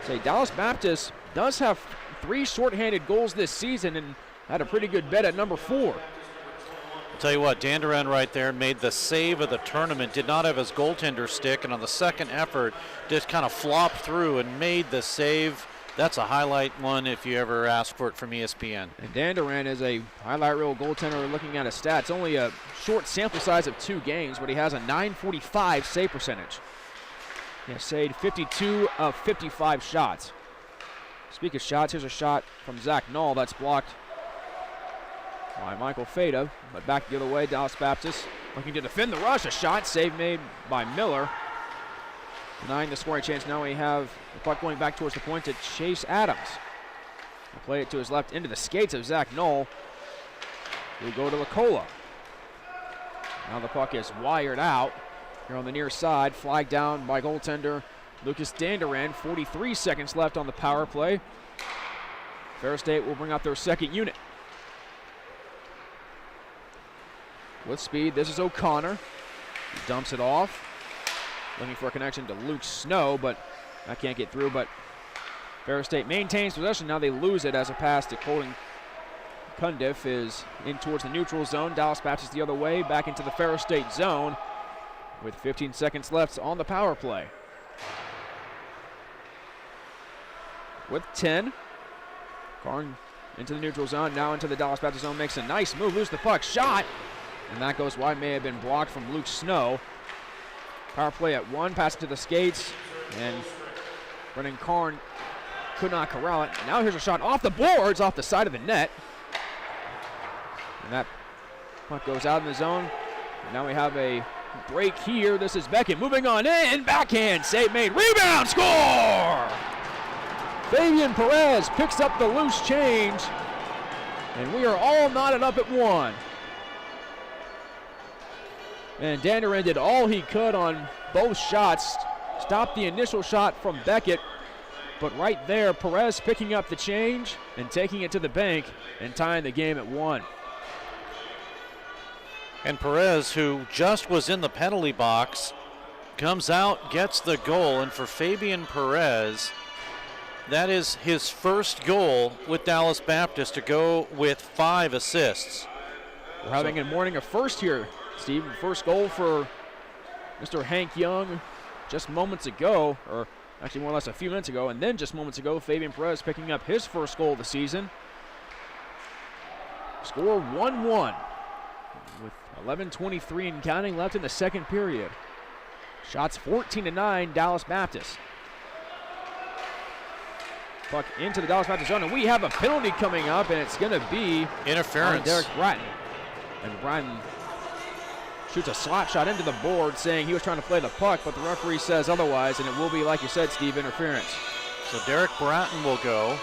Say Dallas Baptist does have 3 shorthanded goals this season and had a pretty good bet at number 4. I'll tell you what, Dan Duran right there made the save of the tournament, did not have his goaltender stick, and on the second effort just kind of flopped through and made the save. That's a highlight one if you ever ask for it from ESPN. And Dan Duran is a highlight reel goaltender. Looking at his stats, only a short sample size of 2 games, but he has a .945 save percentage. He has saved 52 of 55 shots. Speaking of shots, here's a shot from Zach Knoll that's blocked by Michael Fada, but back the other way. Dallas Baptist looking to defend the rush. A shot, save made by Miller, denying the scoring chance. Now we have the puck going back towards the point to Chase Adams. He'll play it to his left into the skates of Zach Knoll, who go to Lacola. Now the puck is wired out here on the near side, flagged down by goaltender Lucas Danduran. 43 seconds left on the power play. Ferris State will bring out their second unit. With speed, this is O'Connor. He dumps it off. Looking for a connection to Luke Snow, but that can't get through. But Ferris State maintains possession. Now they lose it as a pass to Colton Cundiff is in towards the neutral zone. Dallas Baptist the other way, back into the Ferris State zone with 15 seconds left on the power play. With 10, Karn into the neutral zone, now into the Dallas Baptist zone, makes a nice move, loses the puck, shot, and that goes wide, may have been blocked from Luke Snow. Power play at 1, pass to the skates, and Brennan Karn could not corral it. Now here's a shot off the boards, off the side of the net. And that puck goes out in the zone. And now we have a break here. This is Beckett moving on in, backhand, save made, rebound, score! Fabian Perez picks up the loose change, and we are all knotted up at 1. And Danderin did all he could on both shots. Stopped the initial shot from Beckett. But right there, Perez picking up the change and taking it to the bank and tying the game at 1. And Perez, who just was in the penalty box, comes out, gets the goal. And for Fabian Perez, that is his first goal with Dallas Baptist to go with 5 assists. We're having a morning of first here, Steve. First goal for Mr. Hank Young just moments ago, or actually more or less a few minutes ago, and then just moments ago, Fabian Perez picking up his first goal of the season. Score 1-1 with 11:23 and counting left in the second period. Shots 14-9, Dallas Baptist. Puck into the Dallas Baptist zone, and we have a penalty coming up, and it's going to be interference. On Derek Bratton. And Bratton shoots a slap shot into the board, saying he was trying to play the puck, but the referee says otherwise, and it will be, like you said, Steve, interference. So Derek Bratton will go.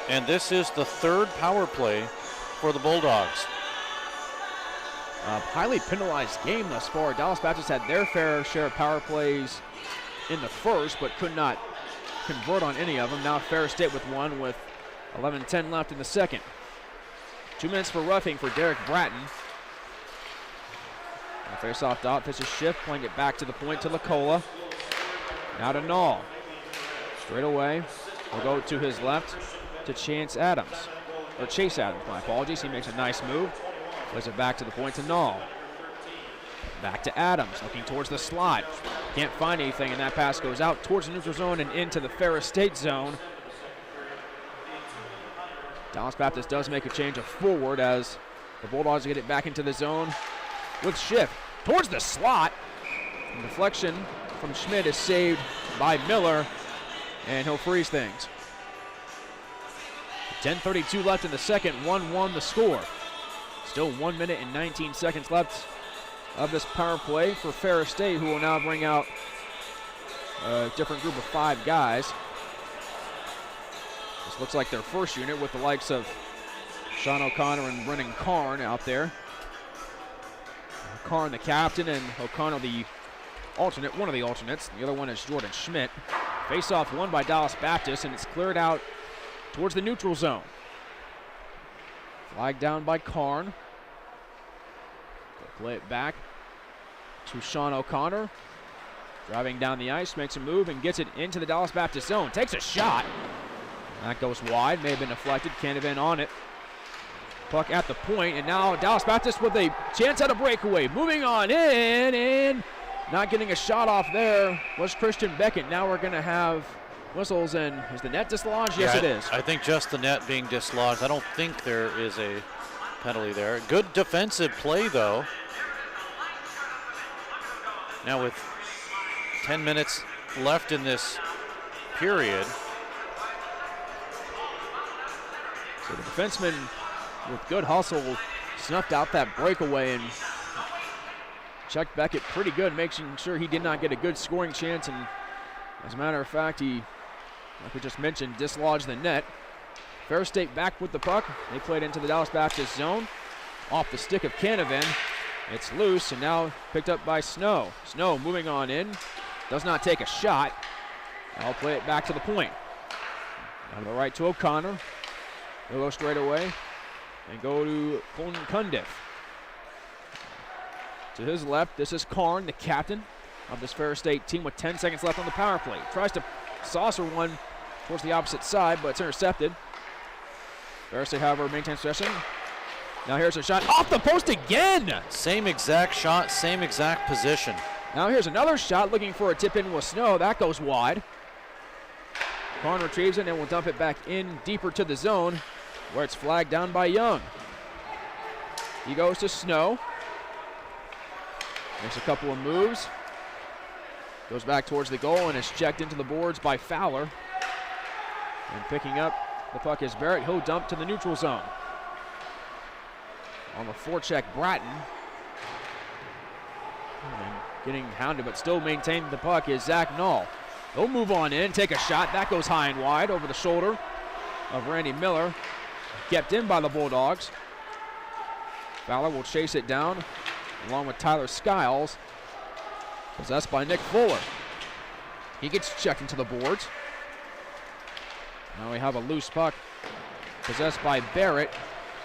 And this is the third power play for the Bulldogs. A highly penalized game thus far. Dallas Baptist had their fair share of power plays in the first, but could not convert on any of them. Now Ferris State with one with 11:10 left in the second. 2 minutes for roughing for Derek Bratton. Face-off dot, pitches shift, playing it back to the point to Lacola. Now to Nall. Straight away, will go to his left to Chase Adams, my apologies. He makes a nice move. Plays it back to the point to Nall. Back to Adams, looking towards the slot. Can't find anything, and that pass goes out towards the neutral zone and into the Ferris State zone. Dallas Baptist does make a change of forward as the Bulldogs get it back into the zone with shift towards the slot. And deflection from Schmidt is saved by Miller, and he'll freeze things. 10:32 left in the second, 1-1 the score. Still 1 minute and 19 seconds left of this power play for Ferris State, who will now bring out a different group of 5 guys. This looks like their first unit with the likes of Sean O'Connor and Brennan Karn out there. Karn the captain and O'Connor the alternate, one of the alternates. The other one is Jordan Schmidt. Face-off won by Dallas Baptist, and it's cleared out towards the neutral zone. Flag down by Karn. They'll play it back to Sean O'Connor. Driving down the ice, makes a move and gets it into the Dallas Baptist zone. Takes a shot. That goes wide, may have been deflected, can't have been on it. Puck at the point, and now Dallas Baptist with a chance at a breakaway. Moving on in, and not getting a shot off there was Christian Beckett. Now we're going to have whistles, and is the net dislodged? Yes, it is. I think just the net being dislodged. I don't think there is a penalty there. Good defensive play, though. Now with 10 minutes left in this period. So the defenseman with good hustle snuffed out that breakaway and checked Beckett pretty good, making sure he did not get a good scoring chance. And as a matter of fact, he, like we just mentioned, dislodged the net. Ferris State back with the puck. They played into the Dallas Baptist zone. Off the stick of Canavan. It's loose and now picked up by Snow. Snow moving on in. Does not take a shot. I'll play it back to the point. On the right to O'Connor. He'll go straight away and go to Colton Cundiff. To his left, this is Karn, the captain of this Ferris State team with 10 seconds left on the power play. Tries to saucer one towards the opposite side, but it's intercepted. Ferris State, however, maintains possession. Now here's a shot off the post again. Same exact shot, same exact position. Now here's another shot looking for a tip in with Snow. That goes wide. Karn retrieves it and will dump it back in deeper to the zone where it's flagged down by Young. He goes to Snow. Makes a couple of moves. Goes back towards the goal and is checked into the boards by Fowler. And picking up the puck is Barrett. He'll dump to the neutral zone. On the forecheck, Bratton. And getting hounded but still maintaining the puck is Zach Nall. They'll move on in, take a shot. That goes high and wide over the shoulder of Randy Miller. Kept in by the Bulldogs. Fowler will chase it down along with Tyler Skiles. Possessed by Nick Fuller. He gets checked into the boards. Now we have a loose puck possessed by Barrett,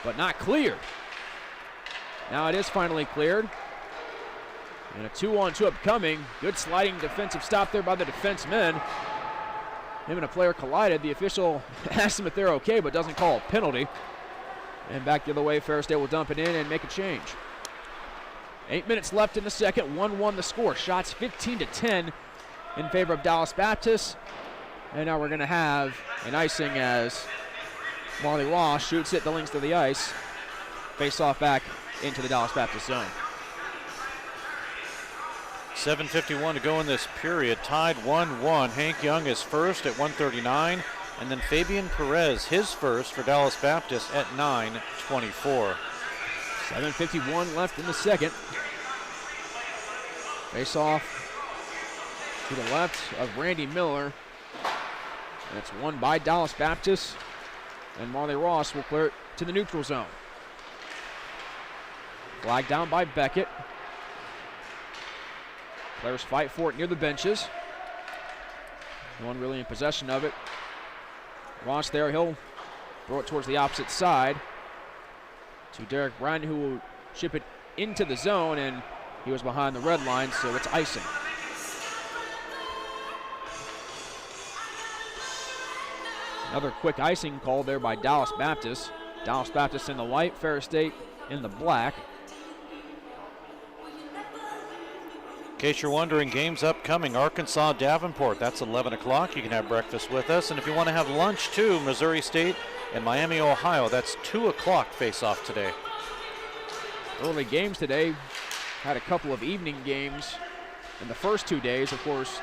but not cleared. Now it is finally cleared. And a 2-on-2 upcoming. Good sliding defensive stop there by the defenseman. Him and a player collided. The official asks him if they're okay, but doesn't call a penalty. And back the other way, Ferris will dump it in and make a change. 8 minutes left in the second. 1-1 the score. Shots 15-10 in favor of Dallas Baptist. And now we're going to have an icing as Marley Ross shoots it the length of the ice. Face off back into the Dallas Baptist zone. 7:51 to go in this period. Tied 1-1. Hank Young is first at 1:39. And then Fabian Perez, his first for Dallas Baptist at 9:24. 7:51 left in the second. Face off to the left of Randy Miller. And it's won by Dallas Baptist. And Marley Ross will clear it to the neutral zone. Flag down by Beckett. Players fight for it near the benches. No one really in possession of it. Ross there, he'll throw it towards the opposite side to Derek Bryan, who will chip it into the zone, and he was behind the red line, so it's icing. Another quick icing call there by Dallas Baptist. Dallas Baptist in the white, Ferris State in the black. In case you're wondering, games upcoming. Arkansas, Davenport. That's 11 o'clock. You can have breakfast with us. And if you want to have lunch too, Missouri State and Miami, Ohio. That's 2 o'clock face-off today. Early games today. Had a couple of evening games in the first 2 days. Of course,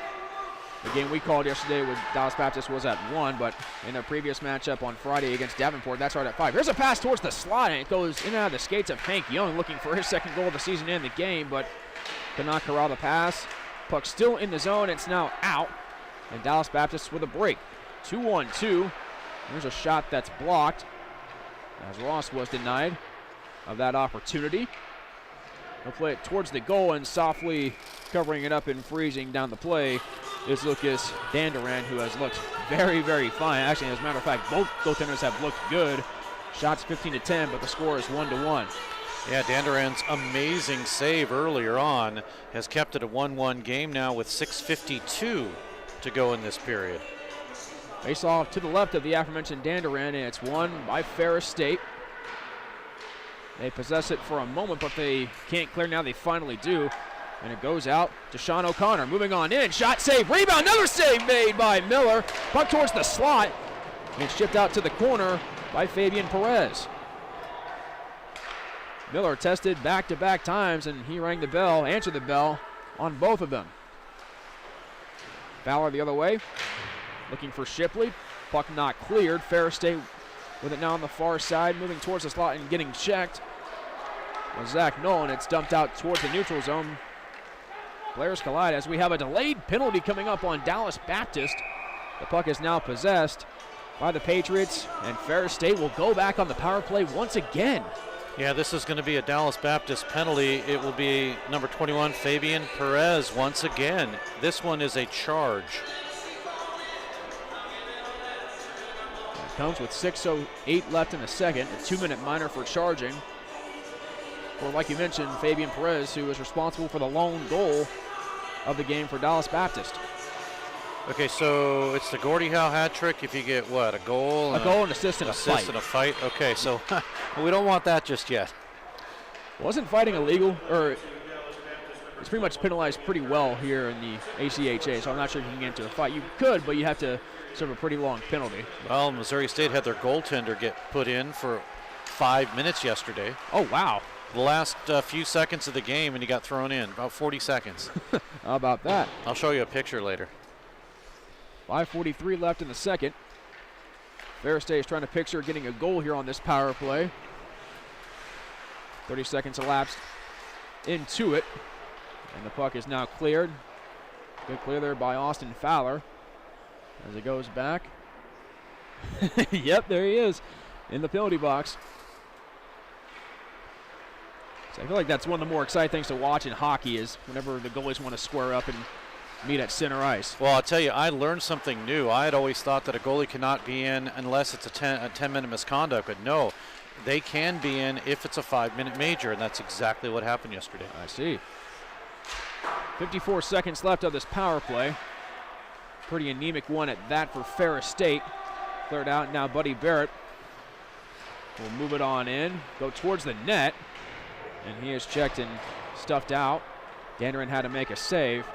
the game we called yesterday with Dallas Baptist was at 1, but in their previous matchup on Friday against Davenport, that started at 5. Here's a pass towards the slot, and it goes in and out of the skates of Hank Young, looking for his second goal of the season and the game, but cannot corral the pass. Puck still in the zone. It's now out. And Dallas Baptist with a break. 2-on-2. There's a shot that's blocked as Ross was denied of that opportunity. He'll play it towards the goal, and softly covering it up and freezing down the play is Lucas Dandaran, who has looked very, very fine. Actually, as a matter of fact, both goaltenders have looked good. Shots 15-10, but the score is 1-1. Yeah, Dandaran's amazing save earlier on has kept it a 1-1 game now with 6:52 to go in this period. Face off to the left of the aforementioned Dandaran, and it's won by Ferris State. They possess it for a moment, but they can't clear. Now they finally do. And it goes out to Sean O'Connor. Moving on in. Shot, save, rebound. Another save made by Miller. Puck towards the slot. And shipped out to the corner by Fabian Perez. Miller tested back-to-back times, and he rang the bell, answered the bell on both of them. Fowler the other way, looking for Shipley. Puck not cleared. Ferris State with it now on the far side, moving towards the slot and getting checked. With Zach Nolan, it's dumped out towards the neutral zone. Players collide as we have a delayed penalty coming up on Dallas Baptist. The puck is now possessed by the Patriots, and Ferris State will go back on the power play once again. Yeah, this is going to be a Dallas Baptist penalty. It will be number 21, Fabian Perez, once again. This one is a charge. It comes with 6:08 left in the second, a 2-minute minor for charging. Or like you mentioned, Fabian Perez, who is responsible for the lone goal of the game for Dallas Baptist. Okay, so it's the Gordie Howe hat trick if you get what, a goal? A goal, an assist, and a fight. Assist and a fight. Okay, so we don't want that just yet. Wasn't fighting illegal, or it's pretty much penalized pretty well here in the ACHA, so I'm not sure if you can get into a fight. You could, but you have to serve a pretty long penalty. Well, Missouri State had their goaltender get put in for 5 minutes yesterday. Oh, wow. The last few seconds of the game, and he got thrown in, about 40 seconds. How about that? I'll show you a picture later. 5:43 left in the second. Ferris State is trying to picture getting a goal here on this power play. 30 seconds elapsed into it. And the puck is now cleared. Good clear there by Austin Fowler as it goes back. Yep, there he is in the penalty box. So I feel like that's one of the more exciting things to watch in hockey is whenever the goalies want to square up and meet at center ice. Well, I'll tell you, I learned something new. I had always thought that a goalie cannot be in unless it's a 10-minute misconduct, but no, they can be in if it's a 5-minute major, and that's exactly what happened yesterday. I see. 54 seconds left of this power play. Pretty anemic one at that for Ferris State. Cleared out now. Buddy Barrett will move it on in, go towards the net, and he is checked and stuffed out. Danderin had to make a save.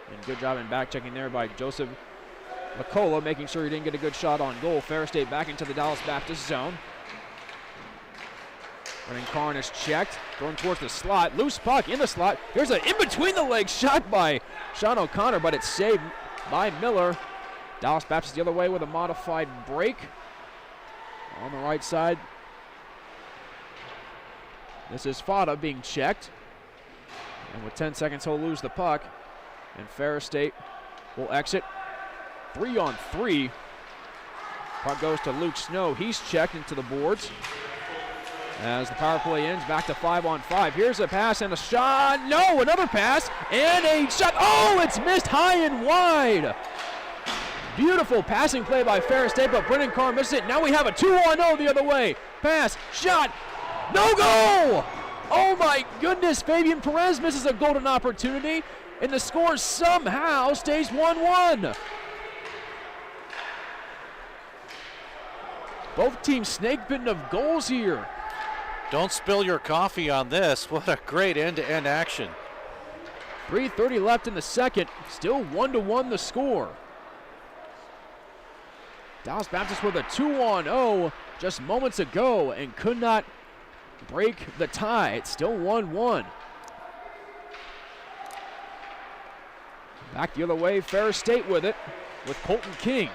And good job in back checking there by Joseph Lacola, making sure he didn't get a good shot on goal. Ferris State back into the Dallas Baptist zone. Brennan Karn is checked, going towards the slot. Loose puck in the slot. Here's an in-between-the-legs shot by Sean O'Connor, but it's saved by Miller. Dallas Baptist the other way with a modified break. On the right side, this is Fada being checked. And with 10 seconds, he'll lose the puck. And Ferris State will exit 3-on-3. Puck goes to Luke Snow. He's checked into the boards. As the power play ends, back to 5-on-5. Here's a pass and a shot. No, another pass and a shot. Oh, it's missed high and wide. Beautiful passing play by Ferris State, but Brennan Carr missed it. Now we have a 2-on-0 the other way. Pass, shot, no goal! Oh my goodness, Fabian Perez misses a golden opportunity, and the score somehow stays 1-1. Both teams snake-bitten of goals here. Don't spill your coffee on this. What a great end-to-end action. 3:30 left in the second. Still 1-1 the score. Dallas Baptist with a 2-on-0 just moments ago and could not break the tie. It's still 1-1. Back the other way, Ferris State with it, with Colton King.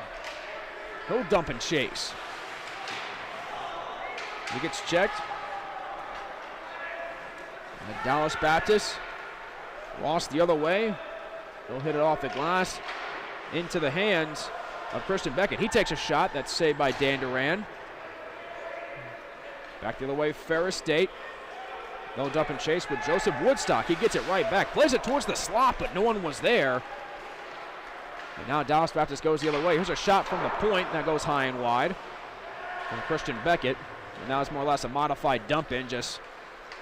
He'll dump and chase. He gets checked. And Dallas Baptist lost the other way. He'll hit it off the glass into the hands of Christian Beckett. He takes a shot that's saved by Dan Duran. Back the other way, Ferris State. They'll dump and chase with Joseph Woodstock. He gets it right back. Plays it towards the slot, but no one was there. And now Dallas Baptist goes the other way. Here's a shot from the point that goes high and wide from Christian Beckett. And now it's more or less a modified dump in. Just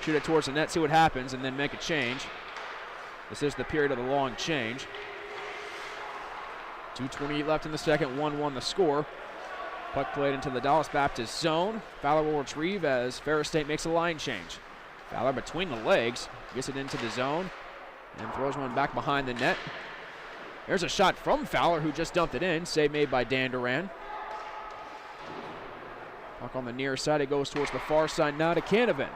shoot it towards the net, see what happens, and then make a change. This is the period of the long change. 2:28 left in the second, 1-1 the score. Puck played into the Dallas Baptist zone. Fowler will retrieve as Ferris State makes a line change. Fowler between the legs, gets it into the zone, and throws one back behind the net. There's a shot from Fowler, who just dumped it in. Save made by Dan Duran. Puck on the near side, it goes towards the far side now to Canavan.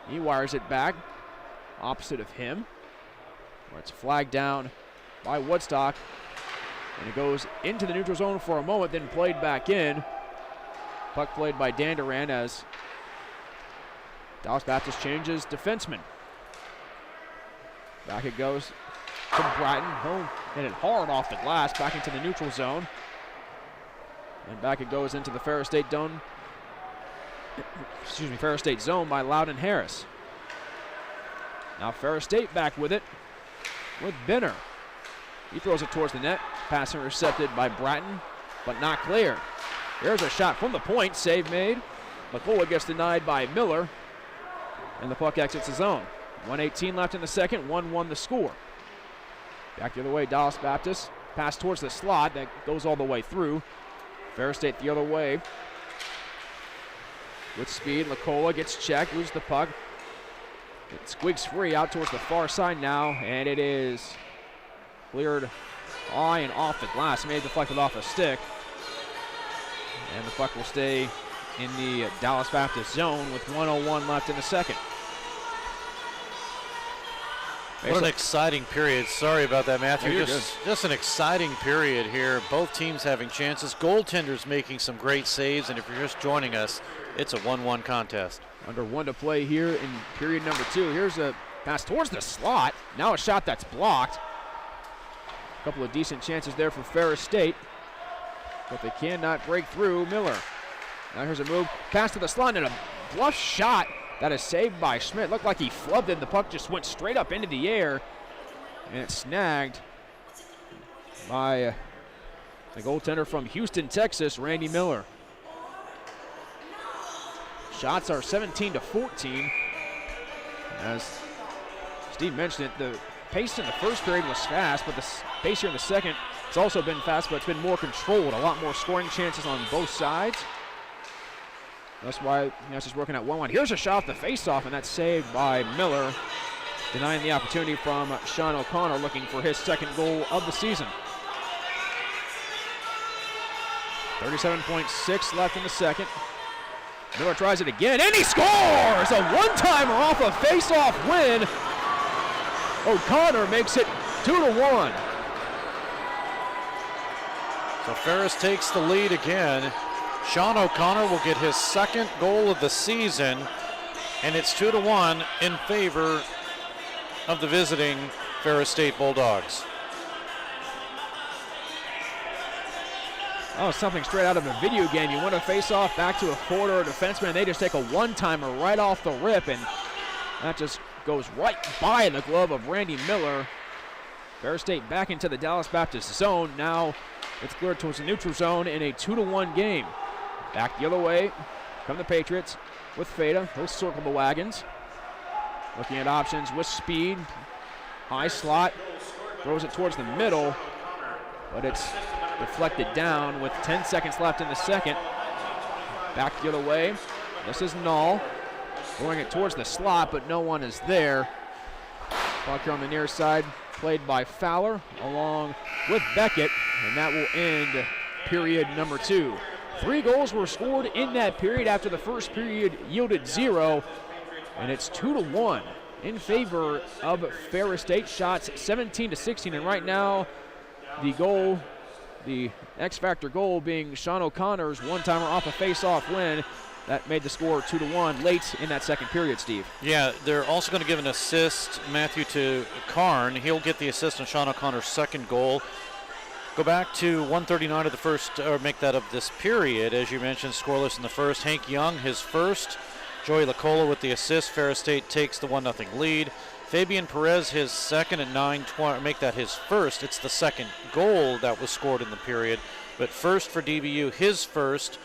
He wires it back, opposite of him, where it's flagged down by Woodstock. And it goes into the neutral zone for a moment, then played back in. Puck played by Dan Duran as Dallas Baptist changes defenseman. Back it goes to Bratton. He'll hit it hard off the glass, back into the neutral zone. And back it goes into the Ferris State zone. Ferris State zone by Loudon Harris. Now Ferris State back with it with Benner. He throws it towards the net. Pass intercepted by Bratton, but not clear. There's a shot from the point. Save made. McCullough gets denied by Miller, and the puck exits the zone. 1:18 left in the second. 1-1 the score. Back the other way, Dallas Baptist. Pass towards the slot that goes all the way through. Ferris State the other way. With speed, Lacola gets checked, loses the puck. It squeaks free out towards the far side now, and it is cleared high and off the glass. May have deflected off a stick. And the puck will stay in the Dallas Baptist zone with 1:01 left in the second. What an exciting period. Sorry about that, Matthew. Oh, you're just an exciting period here. Both teams having chances. Goaltenders making some great saves. And if you're just joining us, it's a 1-1 contest. Under 1 to play here in period number 2. Here's a pass towards the slot. Now a shot that's blocked. A couple of decent chances there for Ferris State, but they cannot break through Miller. Now here's a move, pass to the slot, and a bluff shot That is saved by Schmidt. Looked like he flubbed it, and the puck just went straight up into the air. And it's snagged by the goaltender from Houston, Texas, Randy Miller. Shots are 17-14. As Steve mentioned it, the pace in the first period was fast, but the pace here in the second has also been fast, but it's been more controlled. A lot more scoring chances on both sides. That's why it's just working at 1-1. Here's a shot off the faceoff, and that's saved by Miller, denying the opportunity from Sean O'Connor, looking for his second goal of the season. 37.6 left in the second. Miller tries it again, and he scores! A one-timer off a face-off win. O'Connor makes it 2-1. So Ferris takes the lead again. Sean O'Connor will get his second goal of the season, and it's 2-1 in favor of the visiting Ferris State Bulldogs. Oh, something straight out of a video game. You want to face off back to a forward or a defenseman, and they just take a one-timer right off the rip, and that just goes right by the glove of Randy Miller. Ferris State back into the Dallas Baptist zone. Now it's cleared towards the neutral zone in a 2-1 game. Back the other way come the Patriots with Feta. He'll circle the wagons. Looking at options with speed. High slot. Throws it towards the middle, but it's deflected down with 10 seconds left in the second. Back the other way. This is Null. Throwing it towards the slot, but no one is there. Puck here on the near side, played by Fowler along with Beckett, and that will end period number 2. 3 goals were scored in that period after the first period yielded 0, and it's 2-1 in favor of Ferris State. Shots 17-16, and right now the X-Factor goal being Sean O'Connor's one-timer off a face-off win. That made the score 2-1 late in that second period, Steve. Yeah, they're also going to give an assist, Matthew, to Karn. He'll get the assist on Sean O'Connor's second goal. Go back to 1:39 of the first, or make that of this period. As you mentioned, scoreless in the first. Hank Young, his first. Joey Lacola with the assist. Ferris State takes the 1-0 lead. Fabian Perez, his second at 9:20, make that his first. It's the second goal that was scored in the period. But first for DBU, his first.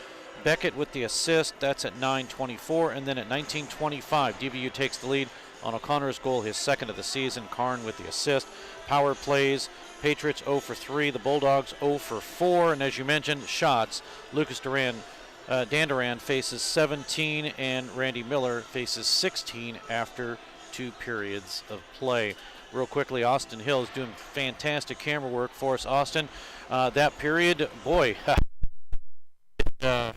Beckett with the assist, that's at 9:24, and then at 19:25, DBU takes the lead on O'Connor's goal, his second of the season. Karn with the assist. Power plays, Patriots 0 for 3, the Bulldogs 0 for 4, and as you mentioned, shots. Dan Duran faces 17, and Randy Miller faces 16 after 2 periods of play. Real quickly, Austin Hill is doing fantastic camera work for us. Austin, that period, boy, there.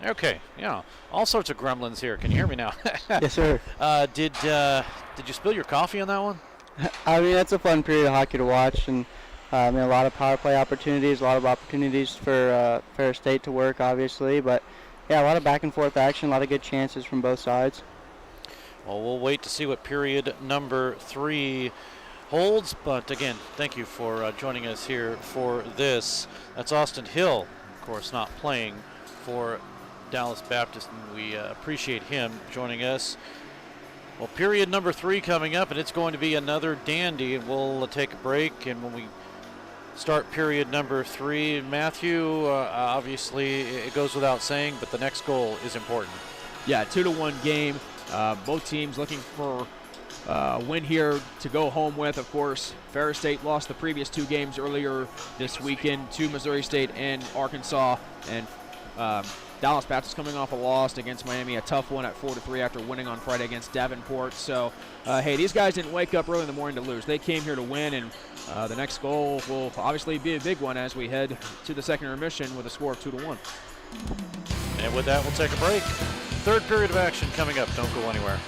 Okay, yeah, all sorts of gremlins here. Can you hear me now? Yes, sir. Did you spill your coffee on that one? I mean, that's a fun period of hockey to watch, and I mean, a lot of power play opportunities, a lot of opportunities for Ferris State to work, obviously, but yeah, a lot of back and forth action, a lot of good chances from both sides. Well, we'll wait to see what period number 3 holds, but again, thank you for joining us here for this. That's Austin Hill, of course, not playing for Dallas Baptist, and we appreciate him joining us. Well, period number 3 coming up, and it's going to be another dandy, and we'll take a break, and when we start period number 3, Matthew, obviously it goes without saying, but the next goal is important. Yeah, 2-1 game. Both teams looking for a win here to go home with. Of course, Ferris State lost the previous 2 games earlier this weekend to Missouri State and Arkansas, and Dallas Baptist coming off a loss against Miami, a tough one at 4-3 after winning on Friday against Davenport. So, hey, these guys didn't wake up early in the morning to lose. They came here to win, and the next goal will obviously be a big one as we head to the second intermission with a score of 2-1. And with that, we'll take a break. Third period of action coming up. Don't go anywhere.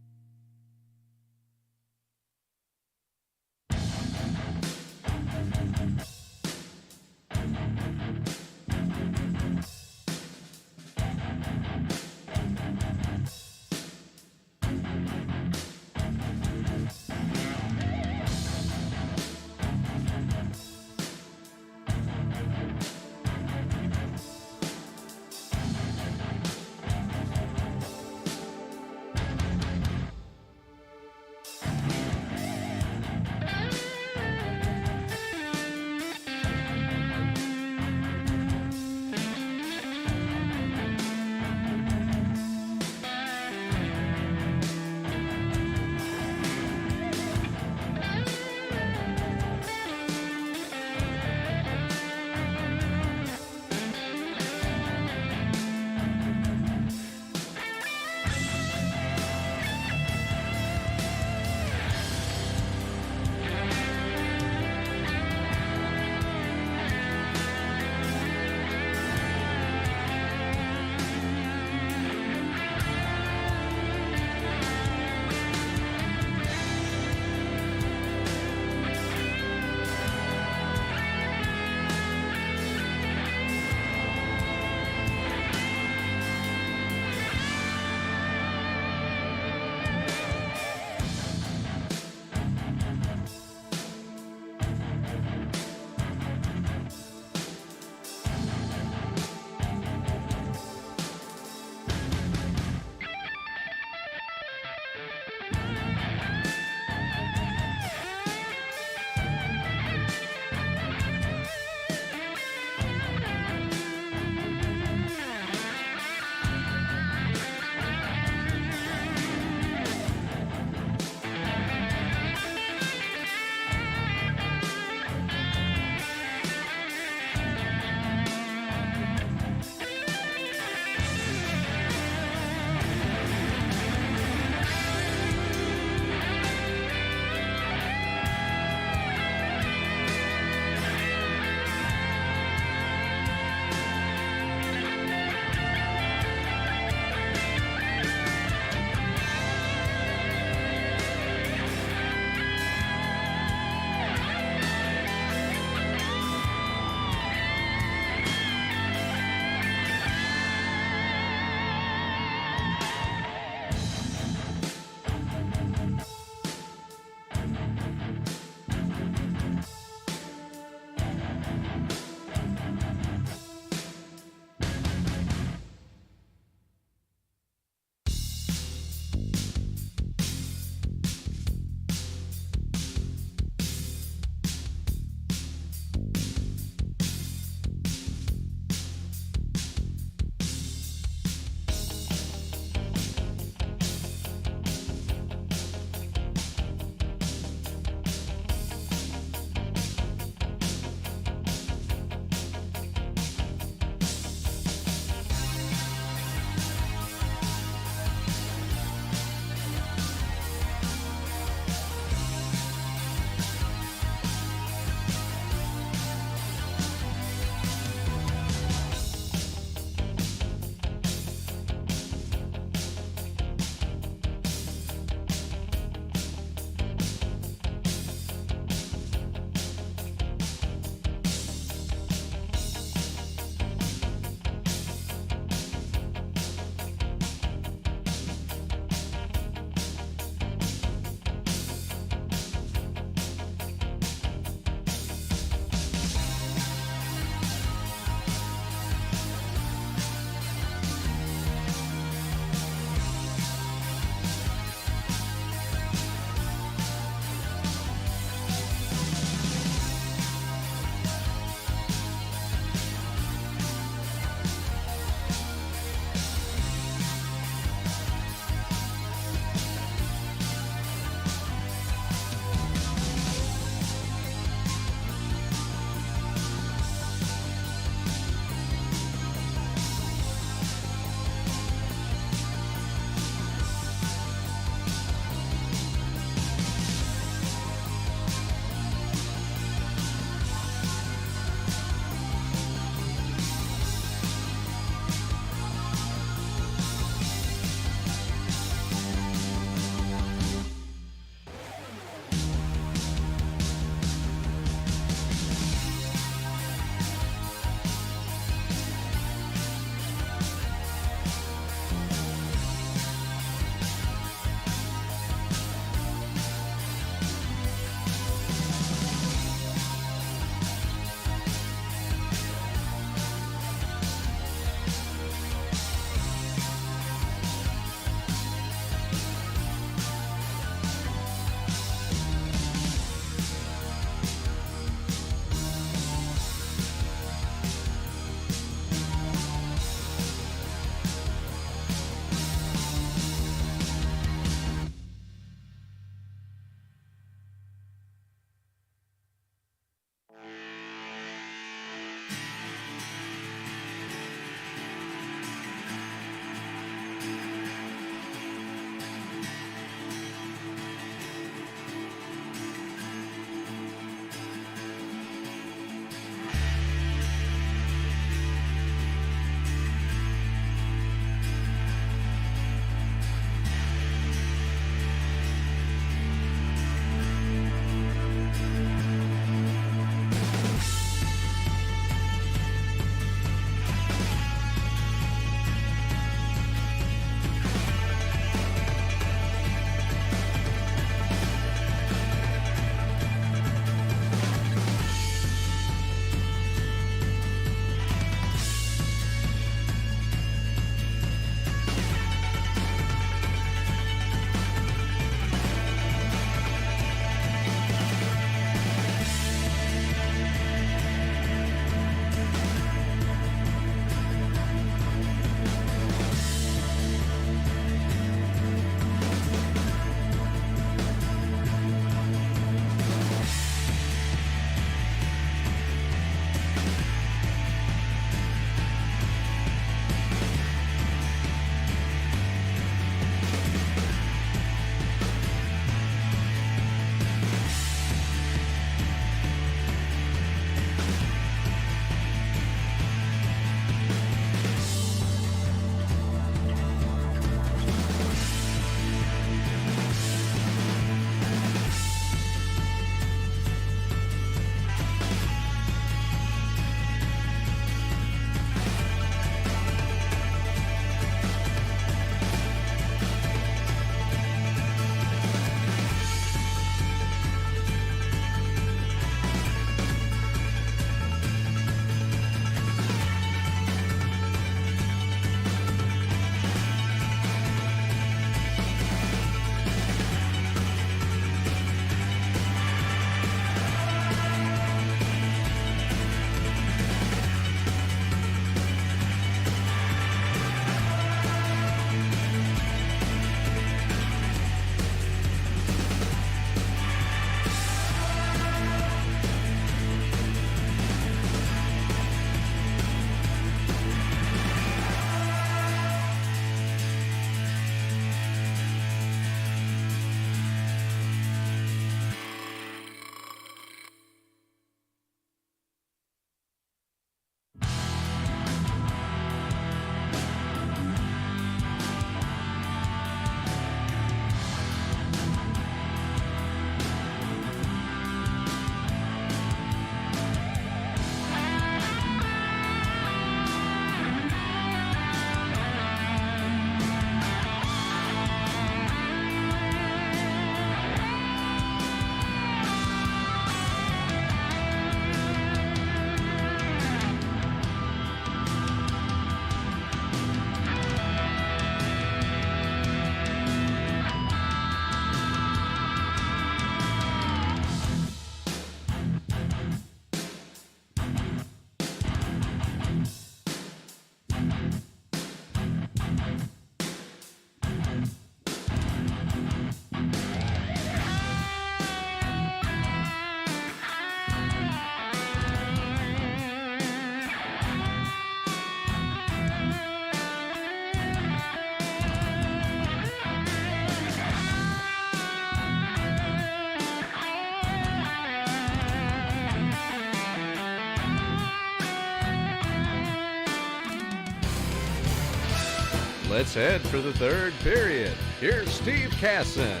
Let's head for the third period. Here's Steve Casson.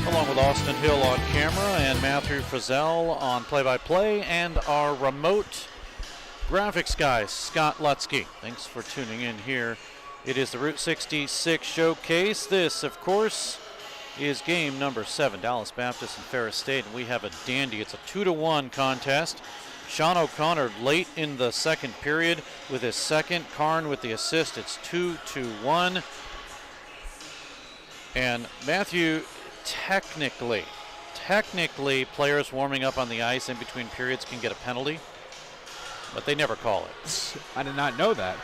Along with Austin Hill on camera and Matthew Frizzell on play-by-play, and our remote graphics guy, Scott Lutsky. Thanks for tuning in here. It is the Route 66 Showcase. This, of course, is game number 7, Dallas Baptist and Ferris State, and we have a dandy. It's a 2-1 contest. Sean O'Connor late in the second period with his second. Karn with the assist. It's 2-1. And Matthew, technically, players warming up on the ice in between periods can get a penalty, but they never call it. I did not know that.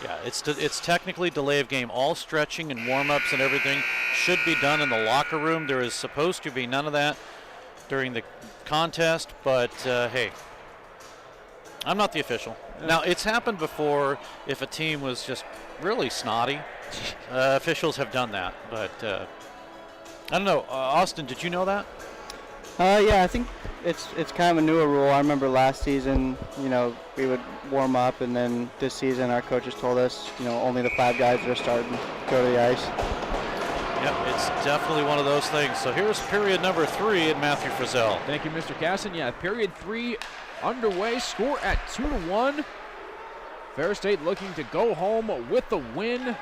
Yeah, it's technically delay of game. All stretching and warm-ups and everything should be done in the locker room. There is supposed to be none of that during the contest, but hey, I'm not the official. Now, it's happened before if a team was just really snotty. Officials have done that, but I don't know. Austin, did you know that? Yeah, I think it's kind of a newer rule. I remember last season, we would warm up, and then this season our coaches told us, only the 5 guys that are starting go to the ice. Yep, it's definitely one of those things. So here's period number 3 and Matthew Frizzell. Thank you, Mr. Casson. Yeah, period 3 underway. Score at 2-1. Ferris State looking to go home with the win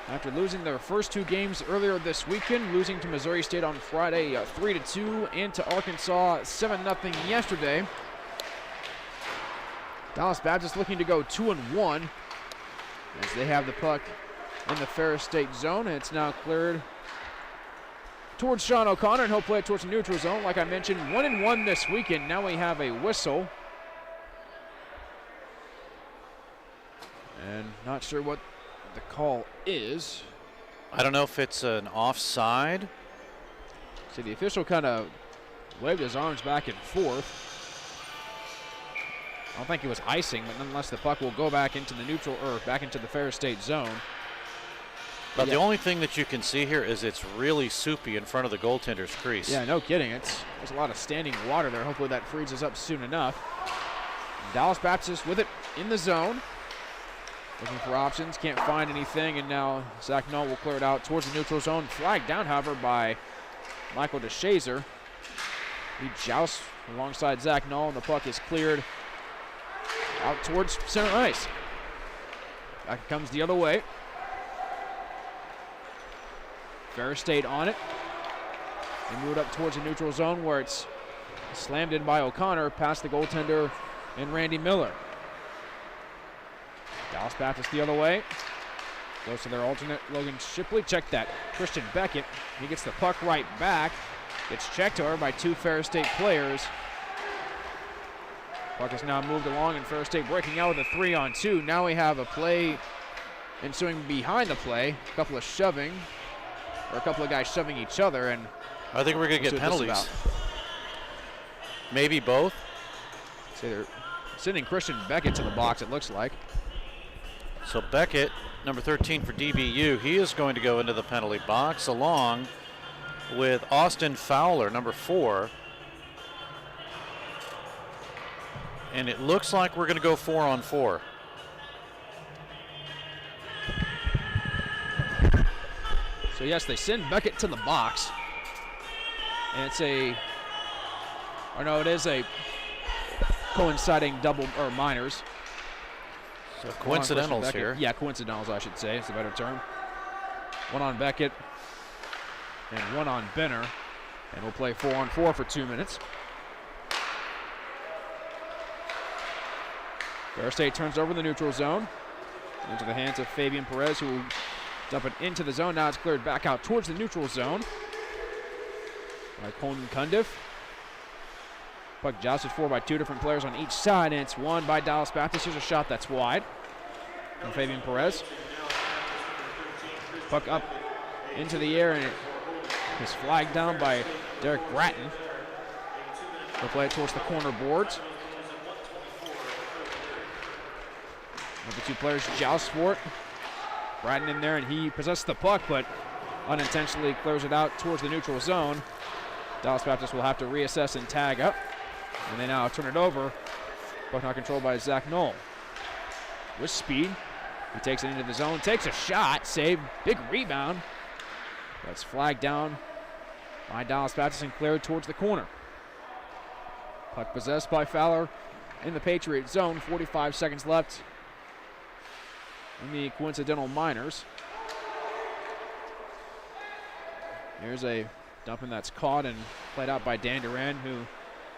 after losing their first 2 games earlier this weekend, losing to Missouri State on Friday 3-2 and to Arkansas 7-0 yesterday. Dallas Baptist looking to go 2-1 as they have the puck in the Ferris State zone, and it's now cleared towards Sean O'Connor, and he'll play it towards the neutral zone. Like I mentioned, 1-1 this weekend. Now we have a whistle. And not sure what the call is. I don't know if it's an offside. See, the official kind of waved his arms back and forth. I don't think it was icing, but nonetheless the puck will go back into the neutral, or back into the Ferris State zone. But the only thing that you can see here is it's really soupy in front of the goaltender's crease. Yeah, no kidding. There's a lot of standing water there. Hopefully that freezes up soon enough. Dallas Baptist with it in the zone. Looking for options, can't find anything, and now Zach Knoll will clear it out towards the neutral zone. Flagged down, however, by Michael DeShazer. He jousts alongside Zach Knoll, and the puck is cleared out towards center ice. Back it comes the other way. Ferris State on it. They move it up towards the neutral zone where it's slammed in by O'Connor past the goaltender and Randy Miller. Dallas Baptist the other way. Goes to their alternate, Logan Shipley. Check that. Christian Beckett. He gets the puck right back. Gets checked over by 2 Ferris State players. Puck is now moved along, and Ferris State breaking out with a 3-on-2. Now we have a play ensuing behind the play. A couple of shoving. Or a couple of guys shoving each other, and I think we're going to get penalties. Maybe both. So they're sending Christian Beckett to the box, it looks like. So Beckett, number 13 for DBU, he is going to go into the penalty box along with Austin Fowler, number 4. And it looks like we're going to go 4-on-4. So yes, they send Beckett to the box. And it's it is a coinciding double, or minors. So coincidentals here. Yeah, coincidentals, I should say. It's a better term. 1 on Beckett and 1 on Benner. And we'll play 4-on-4 for 2 minutes. Ferris State turns over the neutral zone into the hands of Fabian Perez, who will dump it into the zone. Now it's cleared back out towards the neutral zone by Conan Cundiff. Puck jousted for by 2 different players on each side, and it's won by Dallas Baptist. Here's a shot that's wide from Fabian Perez. Puck up into the air, and it is flagged down by Derek Bratton. He'll play it towards the corner boards. The 2 players joust for it. Bratton in there, and he possesses the puck, but unintentionally clears it out towards the neutral zone. Dallas Baptist will have to reassess and tag up. And they now turn it over. Puck now controlled by Zach Knoll. With speed, He takes it into the zone, takes a shot, save, big rebound. That's flagged down by Dallas Baptist and cleared towards the corner. Puck possessed by Fowler in the Patriot zone. 45 seconds left in the coincidental minors. Here's a dumping that's caught and played out by Dan Duran, who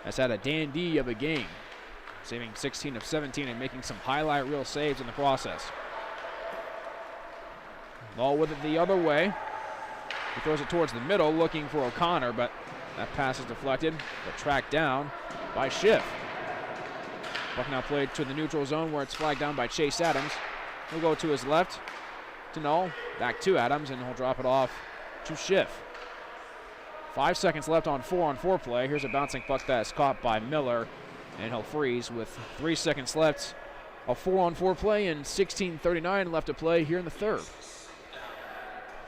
has had a dandy of a game, saving 16 of 17 and making some highlight reel saves in the process. Ball with it the other way. He throws it towards the middle, looking for O'Connor, but that pass is deflected, but tracked down by Schiff. Puck now played to the neutral zone where it's flagged down by Chase Adams. He'll go to his left to Null, back to Adams, and he'll drop it off to Schiff. 5 seconds left on 4-on-4 play. Here's a bouncing puck that is caught by Miller, and he'll freeze with 3 seconds left of 4-on-4 play and 16:39 left to play here in the third.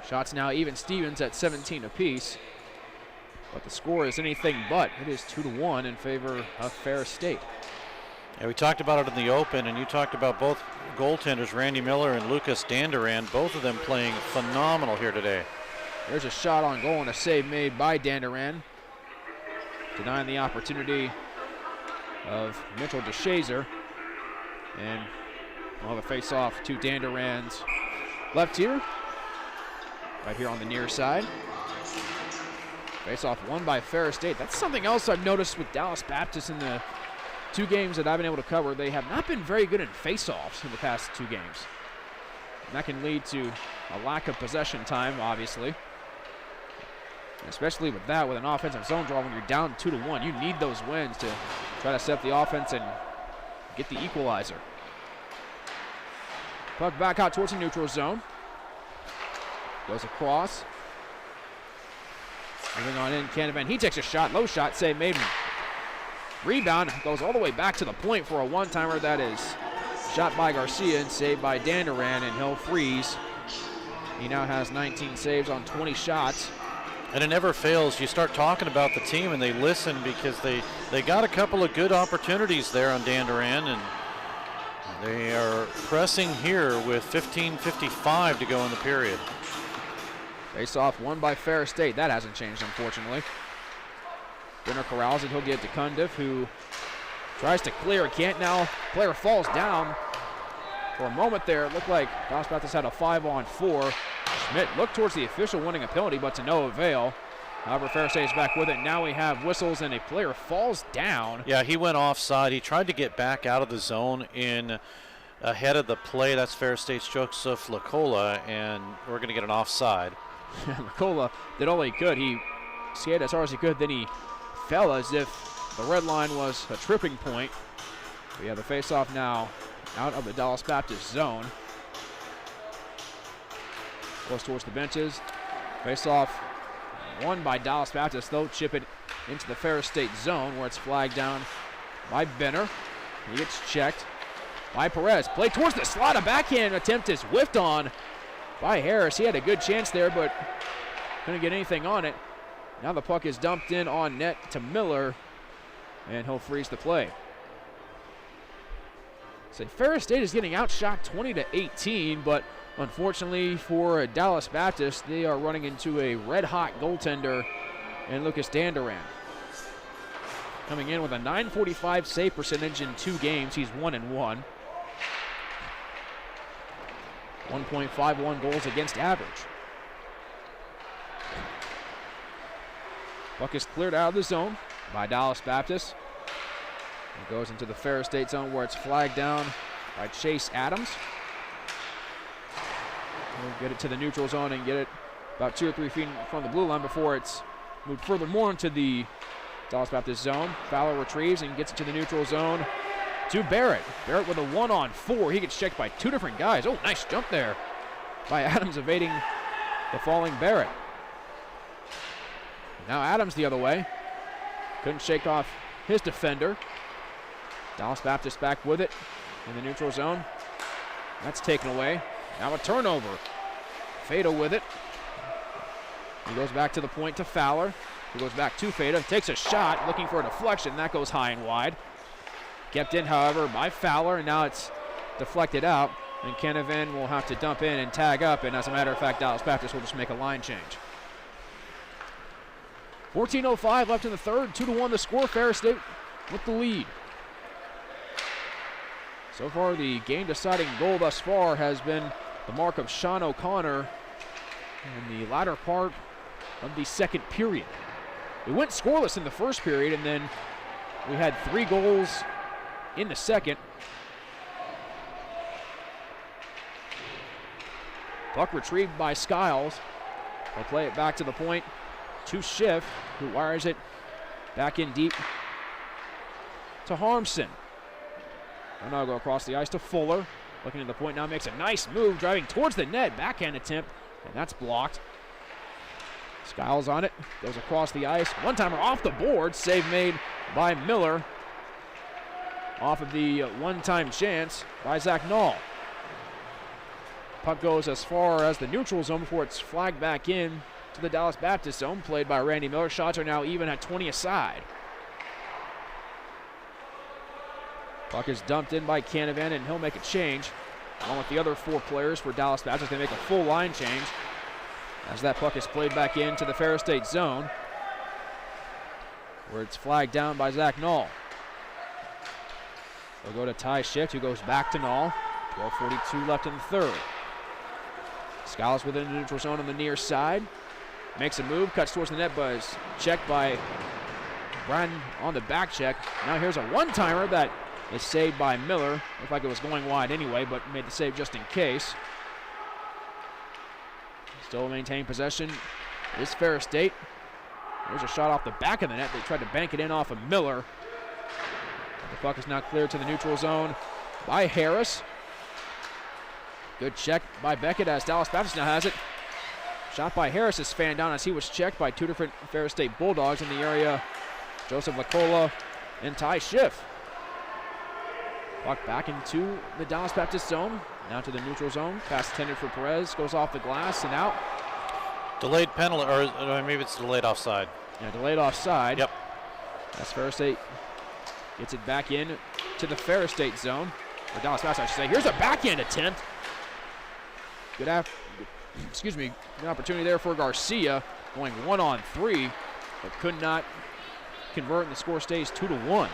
Shots now even Stevens at 17 apiece, but the score is anything but. It is 2-1 in favor of Ferris State. Yeah, we talked about it in the open, and you talked about both goaltenders, Randy Miller and Lucas Danduran, both of them playing phenomenal here today. There's a shot on goal and a save made by Danduran, denying the opportunity of Mitchell DeShazer. And we'll have a face-off to Danduran's left here, right here on the near side. Face-off won by Ferris State. That's something else I've noticed with Dallas Baptist in the 2 games that I've been able to cover. They have not been very good in face-offs in the past 2 games. And that can lead to a lack of possession time, obviously. Especially with that, with an offensive zone draw, when you're down 2-1, you need those wins to try to set the offense and get the equalizer. Puck back out towards the neutral zone. Goes across. Moving on in, Canavan. He takes a shot, low shot, save made. Rebound goes all the way back to the point for a one-timer that is shot by Garcia and saved by Danduran, and he'll freeze. He now has 19 saves on 20 shots. And it never fails. You start talking about the team and they listen, because they got a couple of good opportunities there on Danduran, and they are pressing here with 15:55 to go in the period. Face-off won by Ferris State. That hasn't changed, unfortunately. Brenner corrals it. He'll get it to Cundiff, who tries to clear. Can't now. Player falls down. For a moment there, it looked like Dallas Baptist had a 5-on-4. Schmidt looked towards the official winning a penalty, but to no avail. However, Ferris State is back with it. Now we have whistles, and a player falls down. Yeah, he went offside. He tried to get back out of the zone in ahead of the play. That's Ferris State's Joseph Lacola, and we're going to get an offside. Lacola did all he could. He skated as hard as he could, then he fell as if the red line was a tripping point. We have the face-off now out of the Dallas Baptist zone. Goes towards the benches. Face-off won by Dallas Baptist. They'll chip it into the Ferris State zone where it's flagged down by Benner. He gets checked by Perez. Play towards the slot. A backhand attempt is whiffed on by Harris. He had a good chance there, but couldn't get anything on it. Now the puck is dumped in on net to Miller, and he'll freeze the play. So Ferris State is getting outshot 20-18, but unfortunately for Dallas Baptist, they are running into a red-hot goaltender in Lucas Danduran. Coming in with a .945 save percentage in 2 games. He's 1-1. 1.51 goals against average. Puck is cleared out of the zone by Dallas Baptist. It goes into the Ferris State zone where it's flagged down by Chase Adams. We'll get it to the neutral zone and get it about 2 or 3 feet from the blue line before it's moved further more into the Dallas Baptist zone. Fowler retrieves and gets it to the neutral zone to Barrett. Barrett with a 1-on-4. He gets checked by 2 different guys. Oh, nice jump there by Adams, evading the falling Barrett. Now Adams the other way. Couldn't shake off his defender. Dallas Baptist back with it in the neutral zone. That's taken away. Now a turnover. Feda with it. He goes back to the point to Fowler. He goes back to Feda. Takes a shot, looking for a deflection. That goes high and wide. Kept in, however, by Fowler, and now it's deflected out. And Canavan will have to dump in and tag up, and as a matter of fact, Dallas Baptist will just make a line change. 14:05 left in the third, 2-1 the score. Ferris State with the lead. So far, the game-deciding goal thus far has been the mark of Sean O'Connor in the latter part of the second period. We went scoreless in the first period, and then we had 3 goals in the second. Puck retrieved by Skiles. They'll play it back to the point to Schiff, who wires it back in deep to Harmson. And now go across the ice to Fuller. Looking at the point now, makes a nice move, driving towards the net. Backhand attempt, and that's blocked. Skiles on it, goes across the ice. One-timer off the board, save made by Miller. Off of the one-time chance by Zach Nall. Puck goes as far as the neutral zone before it's flagged back in to the Dallas Baptist zone, played by Randy Miller. Shots are now even at 20 aside. Puck is dumped in by Canavan, and he'll make a change. Along with the other 4 players for Dallas Baptist, they make a full line change as that puck is played back into the Ferris State zone, where it's flagged down by Zach Nall. They'll go to Ty Schiff, who goes back to Nall. 12:42 left in the third. Skiles within the neutral zone on the near side. Makes a move, cuts towards the net, but is checked by Bratton on the back check. Now here's a one-timer that is saved by Miller. Looked like it was going wide anyway, but made the save just in case. Still maintain possession is Ferris State. There's a shot off the back of the net. They tried to bank it in off of Miller. The puck is now cleared to the neutral zone by Harris. Good check by Beckett as Dallas Baptist now has it. Shot by Harris is fanned down as he was checked by 2 different Ferris State Bulldogs in the area. Joseph Lacola and Ty Schiff. Puck back into the Dallas Baptist zone. Now to the neutral zone. Pass intended for Perez. Goes off the glass and out. Delayed penalty, or maybe it's delayed offside. Yeah, delayed offside. Yep. As Ferris State gets it back in to the Ferris State zone. Or Dallas Baptist, I should say. Here's a backhand attempt. Good opportunity there for Garcia, going 1-on-3, but could not convert, and the score stays 2-1.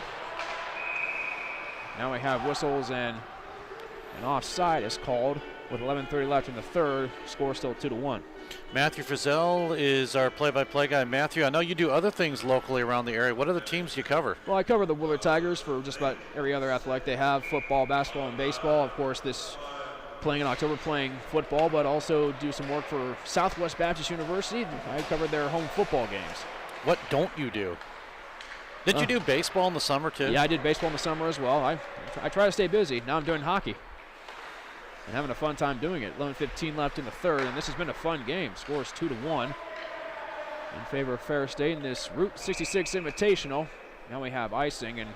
Now we have whistles, and an offside is called with 11:30 left in the third. Score still 2-1. Matthew Frizzell is our play-by-play guy. Matthew, I know you do other things locally around the area. What other teams you cover? Well, I cover the Willard Tigers for just about every other athletic they have: football, basketball, and baseball. Of course, this playing in October, playing football, but also do some work for Southwest Baptist University. I covered their home football games. What don't you do? Did you do baseball in the summer too? Yeah, I did baseball in the summer as well. I try to stay busy. Now I'm doing hockey and having a fun time doing it. 11:15 left in the third, and this has been a fun game. Score is 2-1 in favor of Ferris State in this Route 66 Invitational. Now we have icing and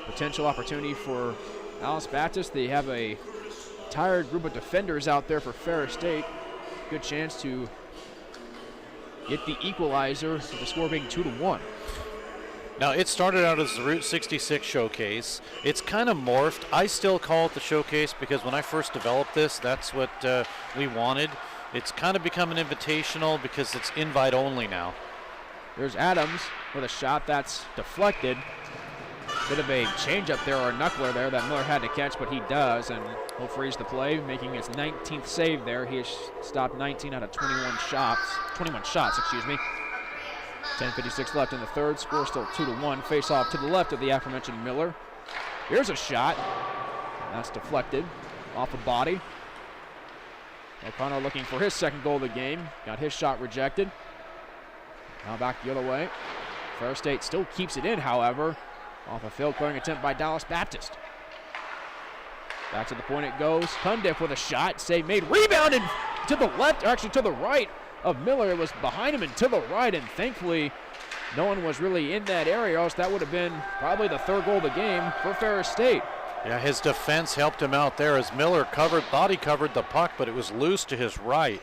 potential opportunity for Dallas Baptist. They have a tired group of defenders out there for Ferris State. Good chance to get the equalizer, with the score being 2-1. Now, it started out as the Route 66 showcase. It's kind of morphed. I still call it the showcase because when I first developed this, that's what we wanted. It's kind of become an invitational because it's invite only now. There's Adams with a shot that's deflected. Bit of a change-up there, or a knuckler there that Miller had to catch, but he does, and he'll freeze the play, making his 19th save there. He has stopped 19 out of 21 shots, 10:56 left in the third. Score still 2-1. Face-off to the left of the aforementioned Miller. Here's a shot. That's deflected off a body. O'Connor looking for his second goal of the game. Got his shot rejected. Now back the other way. Ferris State still keeps it in, however, off a failed clearing attempt by Dallas Baptist. Back to the point it goes. Cundiff with a shot. Save made. Rebounded to the left, or actually to the right of Miller. It was behind him and to the right, and thankfully no one was really in that area, else that would have been probably the third goal of the game for Ferris State. Yeah, his defense helped him out there as Miller thought he covered the puck, but it was loose to his right.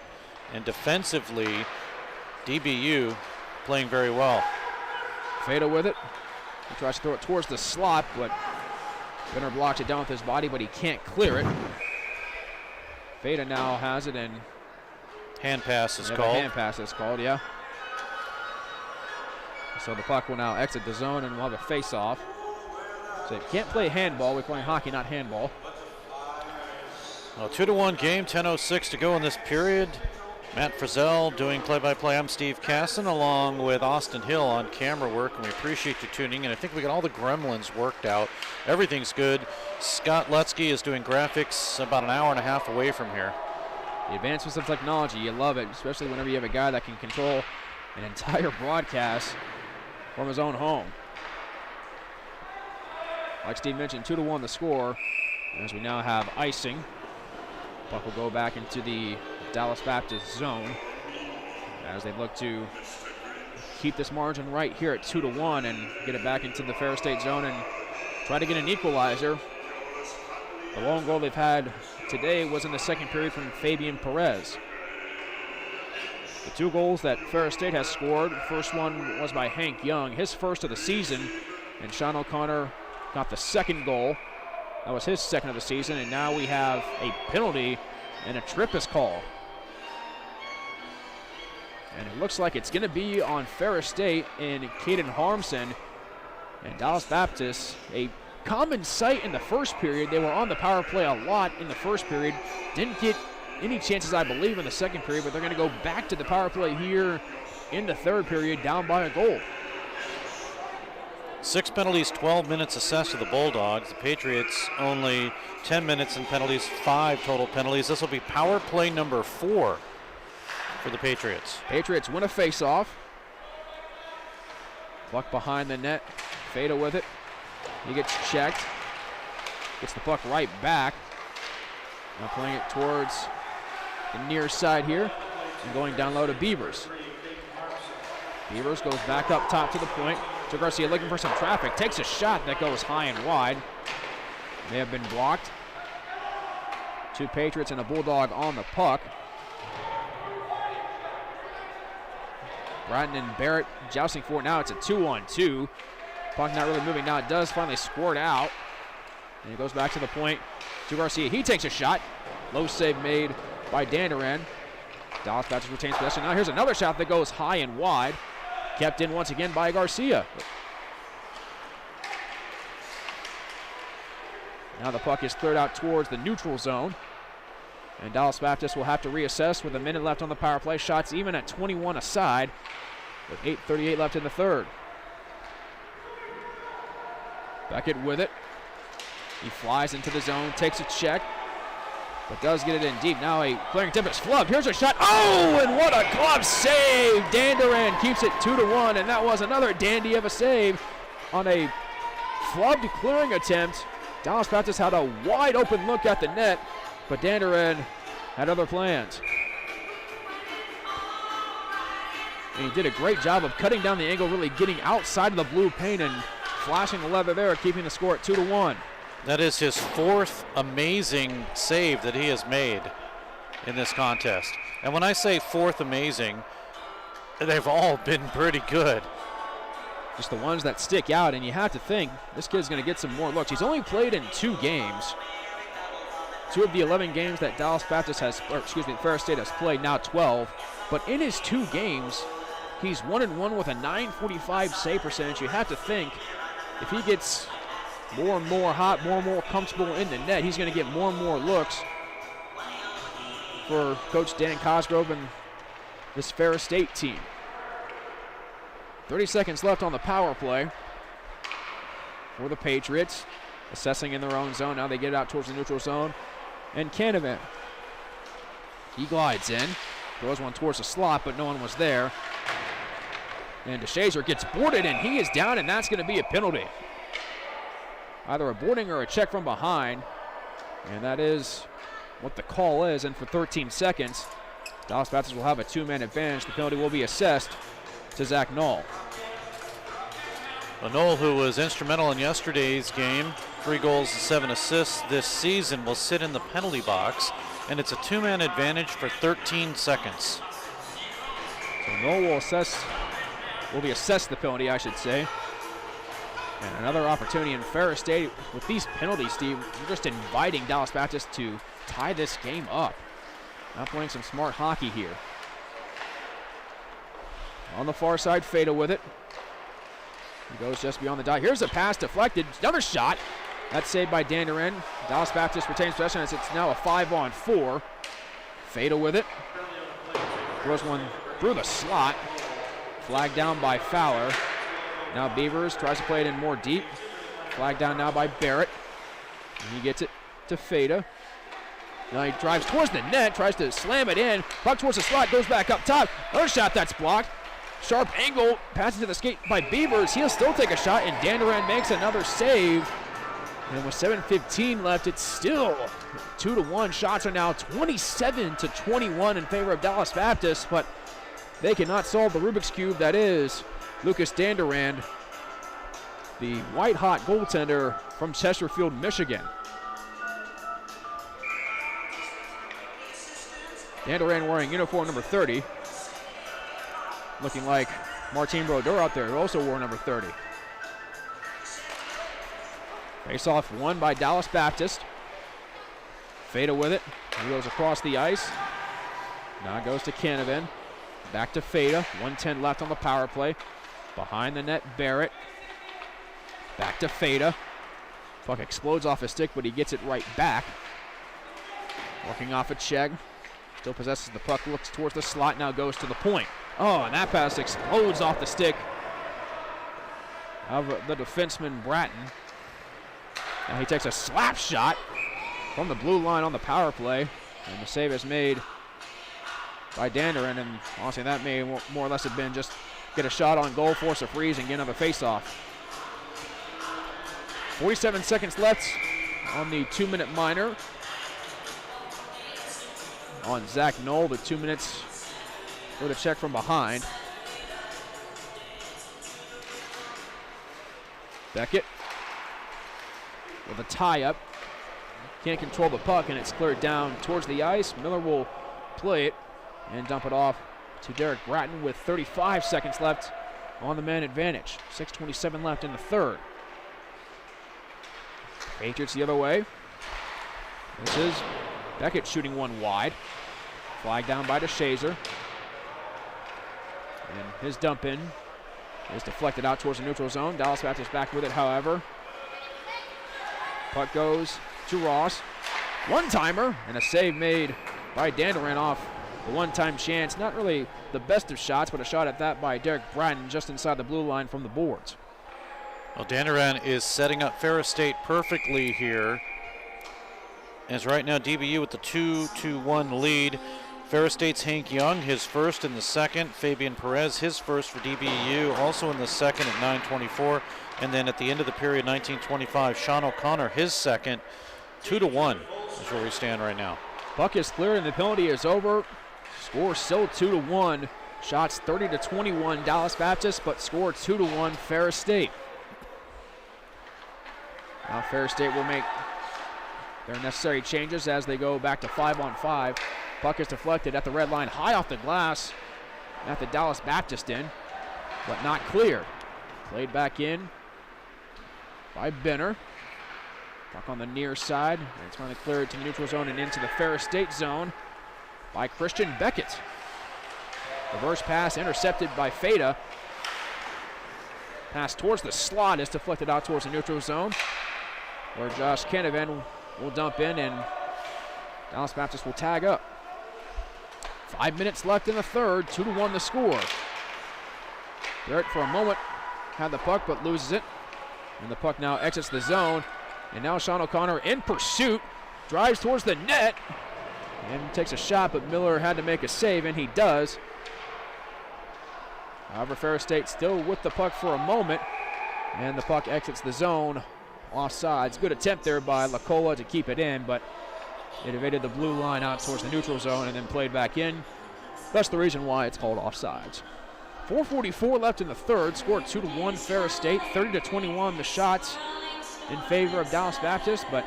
And defensively, DBU playing very well. Feda with it. He tries to throw it towards the slot, but Benner blocks it down with his body, but he can't clear it. Feda now has it, and hand pass is yeah, called. Hand pass is called, yeah. So the puck will now exit the zone, and we'll have a face-off. So you can't play handball. We're playing hockey, not handball. Well, 2-1 game, 10:06 to go in this period. Matt Frizzell doing play-by-play. I'm Steve Casson along with Austin Hill on camera work, and we appreciate you tuning in. I think we got all the gremlins worked out. Everything's good. Scott Lutzke is doing graphics about an hour and a half away from here. The advancements of technology, you love it, especially whenever you have a guy that can control an entire broadcast from his own home. Like Steve mentioned, 2-1 the score, as we now have icing. Puck will go back into the Dallas Baptist zone as they look to keep this margin right here at 2-1 and get it back into the Ferris State zone and try to get an equalizer. The lone goal they've had today was in the second period from Fabian Perez. The 2 goals that Ferris State has scored, first one was by Hank Young, his first of the season, and Sean O'Connor got the second goal. That was his second of the season, and now we have a penalty and a trip is called. And it looks like it's going to be on Ferris State and Caden Harmson. And Dallas Baptist, a common sight in the first period. They were on the power play a lot in the first period. Didn't get any chances, I believe, in the second period, but they're going to go back to the power play here in the third period, down by a goal. 6 penalties, 12 minutes assessed to the Bulldogs. The Patriots only 10 minutes in penalties, 5 total penalties. This will be power play number 4 for the Patriots. Patriots win a face-off. Puck behind the net. Feda with it. He gets checked. Gets the puck right back. Now playing it towards the near side here. And going down low to Beavers. Beavers goes back up top to the point. To Garcia looking for some traffic. Takes a shot that goes high and wide. They have been blocked. 2 Patriots and a Bulldog on the puck. Bratton and Barrett jousting for it. Now it's a 2-on-2. Puck not really moving. Now it does finally squirt out. And it goes back to the point to Garcia. He takes a shot. Low save made by Danderan. Dallas Baptist retains possession. Now here's another shot that goes high and wide. Kept in once again by Garcia. Now the puck is cleared out towards the neutral zone. And Dallas Baptist will have to reassess with a minute left on the power play. Shots even at 21 aside with 8:38 left in the third. Beckett with it. He flies into the zone, takes a check, but does get it in deep. Now a clearing attempt is flubbed. Here's a shot. Oh, and what a glove save. Danderan keeps it 2-1, and that was another dandy of a save on a flubbed clearing attempt. Dallas Baptist had a wide open look at the net, but Danderan had other plans. And he did a great job of cutting down the angle, really getting outside of the blue paint and flashing the leather there, keeping the score at 2-1. That is his 4th amazing save that he has made in this contest. And when I say 4th amazing, they've all been pretty good. Just the ones that stick out, and you have to think this kid's going to get some more looks. He's only played in 2 games. 2 of the 11 games that Dallas Baptist has, or excuse me, Ferris State has played, now 12. But in his 2 games, he's 1-1 with a .945 save percentage. You have to think if he gets more and more hot, more and more comfortable in the net, he's going to get more and more looks for Coach Dan Cosgrove and this Ferris State team. 30 seconds left on the power play for the Patriots. Assessing in their own zone. Now they get it out towards the neutral zone. And Canavan, he glides in. Throws one towards the slot, but no one was there. And DeShazer gets boarded, and he is down, and that's going to be a penalty. Either a boarding or a check from behind. And that is what the call is. And for 13 seconds, Dallas Baptist will have a 2-man advantage. The penalty will be assessed to Zach Knoll. Knoll, who was instrumental in yesterday's game, 3 goals and 7 assists this season, will sit in the penalty box, and it's a 2-man advantage for 13 seconds. So Knoll will be assessed the penalty, I should say. And another opportunity in Ferris State. With these penalties, Steve, you're just inviting Dallas Baptist to tie this game up. Not playing some smart hockey here. On the far side, Fada with it. He goes just beyond the dot. Here's a pass deflected. Another shot. That's saved by Dan Duran. Dallas Baptist retains possession as it's now a 5-on-4. Fada with it. Throws one through the slot. Flagged down by Fowler. Now Beavers tries to play it in more deep. Flagged down now by Barrett. And he gets it to Fada. Now he drives towards the net, tries to slam it in. Puck towards the slot, goes back up top. Another shot that's blocked. Sharp angle, passes to the skate by Beavers. He'll still take a shot, and Dan Duran makes another save. And with 7:15 left, it's still 2-1. Shots are now 27-21 in favor of Dallas Baptist, but they cannot solve the Rubik's Cube that is Lucas Dan Duran, the white-hot goaltender from Chesterfield, Michigan. Dan Duran wearing uniform number 30. Looking like Martin Brodeur out there, who also wore number 30. Face-off won by Dallas Baptist. Fada with it. He goes across the ice. Now it goes to Canavan. Back to Fada. 1:10 left on the power play. Behind the net, Barrett. Back to Fada. Puck explodes off his stick, but he gets it right back. Working off a check. Still possesses the puck, looks towards the slot, now goes to the point. Oh, and that pass explodes off the stick of the defenseman, Bratton. Now he takes a slap shot from the blue line on the power play, and the save is made by Dan Duran, and honestly that may more or less have been just get a shot on goal, force a freeze, and get another face-off. 47 seconds left on the 2-minute minor. On Zach Knoll, the 2 minutes for the check from behind. Beckett with a tie-up. Can't control the puck, and it's cleared down towards the ice. Miller will play it and dump it off to Derek Bratton with 35 seconds left on the man advantage. 6:27 left in the third. Patriots the other way. This is Beckett shooting one wide. Flag down by DeShazer. And his dump in is deflected out towards the neutral zone. Dallas Baptist back with it, however. Puck goes to Ross. One-timer and a save made by Dan Duran off the one-time chance. Not really the best of shots, but a shot at that by Derek Bratton just inside the blue line from the boards. Well, Dan Duran is setting up Ferris State perfectly here. As right now DBU with the 2-1 lead. Ferris State's Hank Young, his first in the second. Fabian Perez, his first for DBU, also in the second at 9:24. And then at the end of the period, 19:25, Sean O'Connor, his second. 2-1 is where we stand right now. Puck is cleared and the penalty is over. Score still 2-1. Shots 30-21 Dallas Baptist, but score 2-1 Ferris State. Now Ferris State will make their necessary changes as they go back to 5-on-5. Puck is deflected at the red line, high off the glass at the Dallas Baptist end, but not cleared. Played back in by Benner. Puck on the near side, and it's finally cleared to the neutral zone and into the Ferris State zone by Christian Beckett. Reverse pass intercepted by Fada. Pass towards the slot is deflected out towards the neutral zone, where Josh Canavan will dump in and Dallas Baptist will tag up. 5 minutes left in the third, 2-1 the score. Barrett for a moment had the puck but loses it. And the puck now exits the zone. And now Sean O'Connor in pursuit, drives towards the net and takes a shot, but Miller had to make a save, and he does. However, Ferris State still with the puck for a moment, and the puck exits the zone offsides. Good attempt there by Lacola to keep it in, but it evaded the blue line out towards the neutral zone and then played back in. That's the reason why it's called offsides. 4:44 left in the third. Scored 2-1 Ferris State. 30-21 the shots in favor of Dallas Baptist, but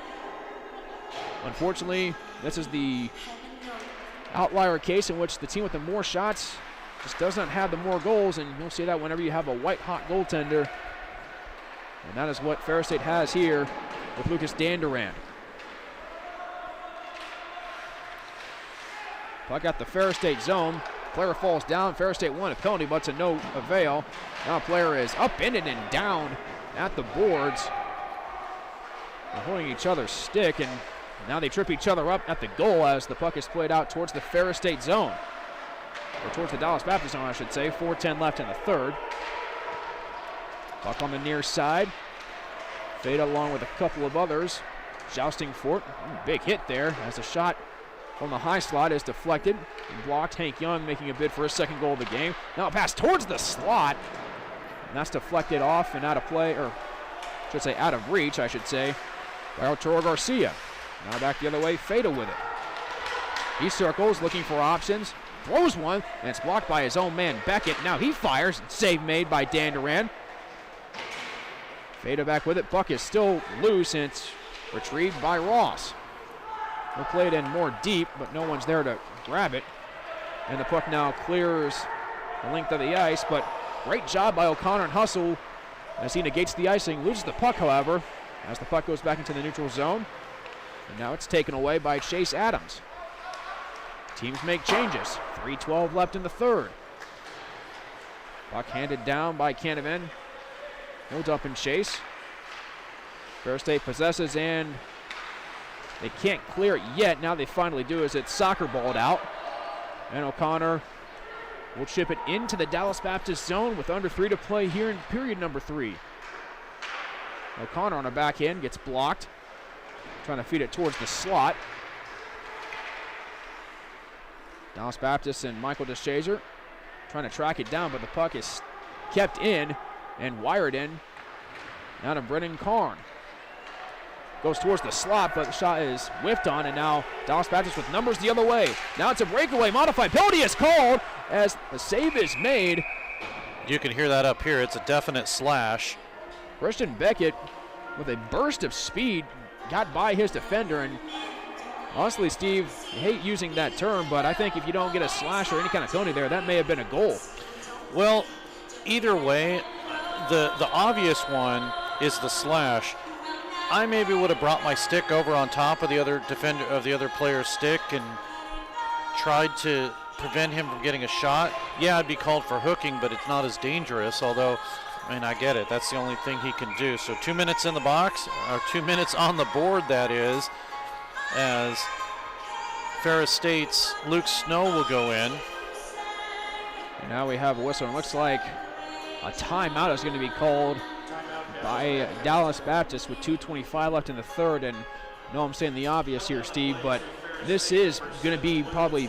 unfortunately this is the outlier case in which the team with the more shots just does not have the more goals, and you'll see that whenever you have a white-hot goaltender And that is what Ferris State has here with Lucas Dandurand. Puck at the Ferris State zone. Player falls down. Ferris State won a penalty, but to no avail. Now player is upended and down at the boards. They're holding each other's stick, and now they trip each other up at the goal as the puck is played out towards the Ferris State zone. Or towards the Dallas Baptist zone, I should say. 4:10 left in the third. Puck on the near side. Fade along with a couple of others. Jousting for it. Big hit there as the shot from the high slot is deflected and blocked. Hank Young making a bid for his second goal of the game. Now a pass towards the slot. And that's deflected off and out of play, or I should say out of reach, I should say, by Arturo Garcia. Now back the other way, Fada with it. He circles, looking for options. Throws one, and it's blocked by his own man, Beckett. Now he fires. Save made by Dandurand. Fada back with it. Puck is still loose, and it's retrieved by Ross. He'll play it in more deep, but no one's there to grab it. And the puck now clears the length of the ice, but great job by O'Connor and Hustle as he negates the icing. Loses the puck, however, as the puck goes back into the neutral zone. And now it's taken away by Chase Adams. Teams make changes. 3:12 left in the third. Puck handed down by Canavan. Holds up in chase. Ferris State possesses, and they can't clear it yet. Now they finally do as it's soccer balled out. And O'Connor will chip it into the Dallas Baptist zone with under 3 to play here in period number 3. O'Connor on a backhand gets blocked. Trying to feed it towards the slot. Dallas Baptist and Michael DeShazer trying to track it down, but the puck is kept in and wired in. Now to Brennan Karn. Goes towards the slot, but the shot is whiffed on, and now Dallas Baptist with numbers the other way. Now it's a breakaway, modified penalty is called as the save is made. You can hear that up here. It's a definite slash. Christian Beckett with a burst of speed got by his defender, and honestly, Steve, I hate using that term, but I think if you don't get a slash or any kind of penalty there, that may have been a goal. Well, either way, the obvious one is the slash. I maybe would have brought my stick over on top of the other defender of the other player's stick and tried to prevent him from getting a shot. Yeah, I'd be called for hooking, but it's not as dangerous, although, I mean, I get it. That's the only thing he can do. So 2 minutes in the box, or 2 minutes on the board, that is, as Ferris State's Luke Snow will go in. And now we have a whistle. It looks like a timeout is going to be called by Dallas Baptist with 2:25 left in the third. And I know I'm saying the obvious here, Steve, but this is going to be probably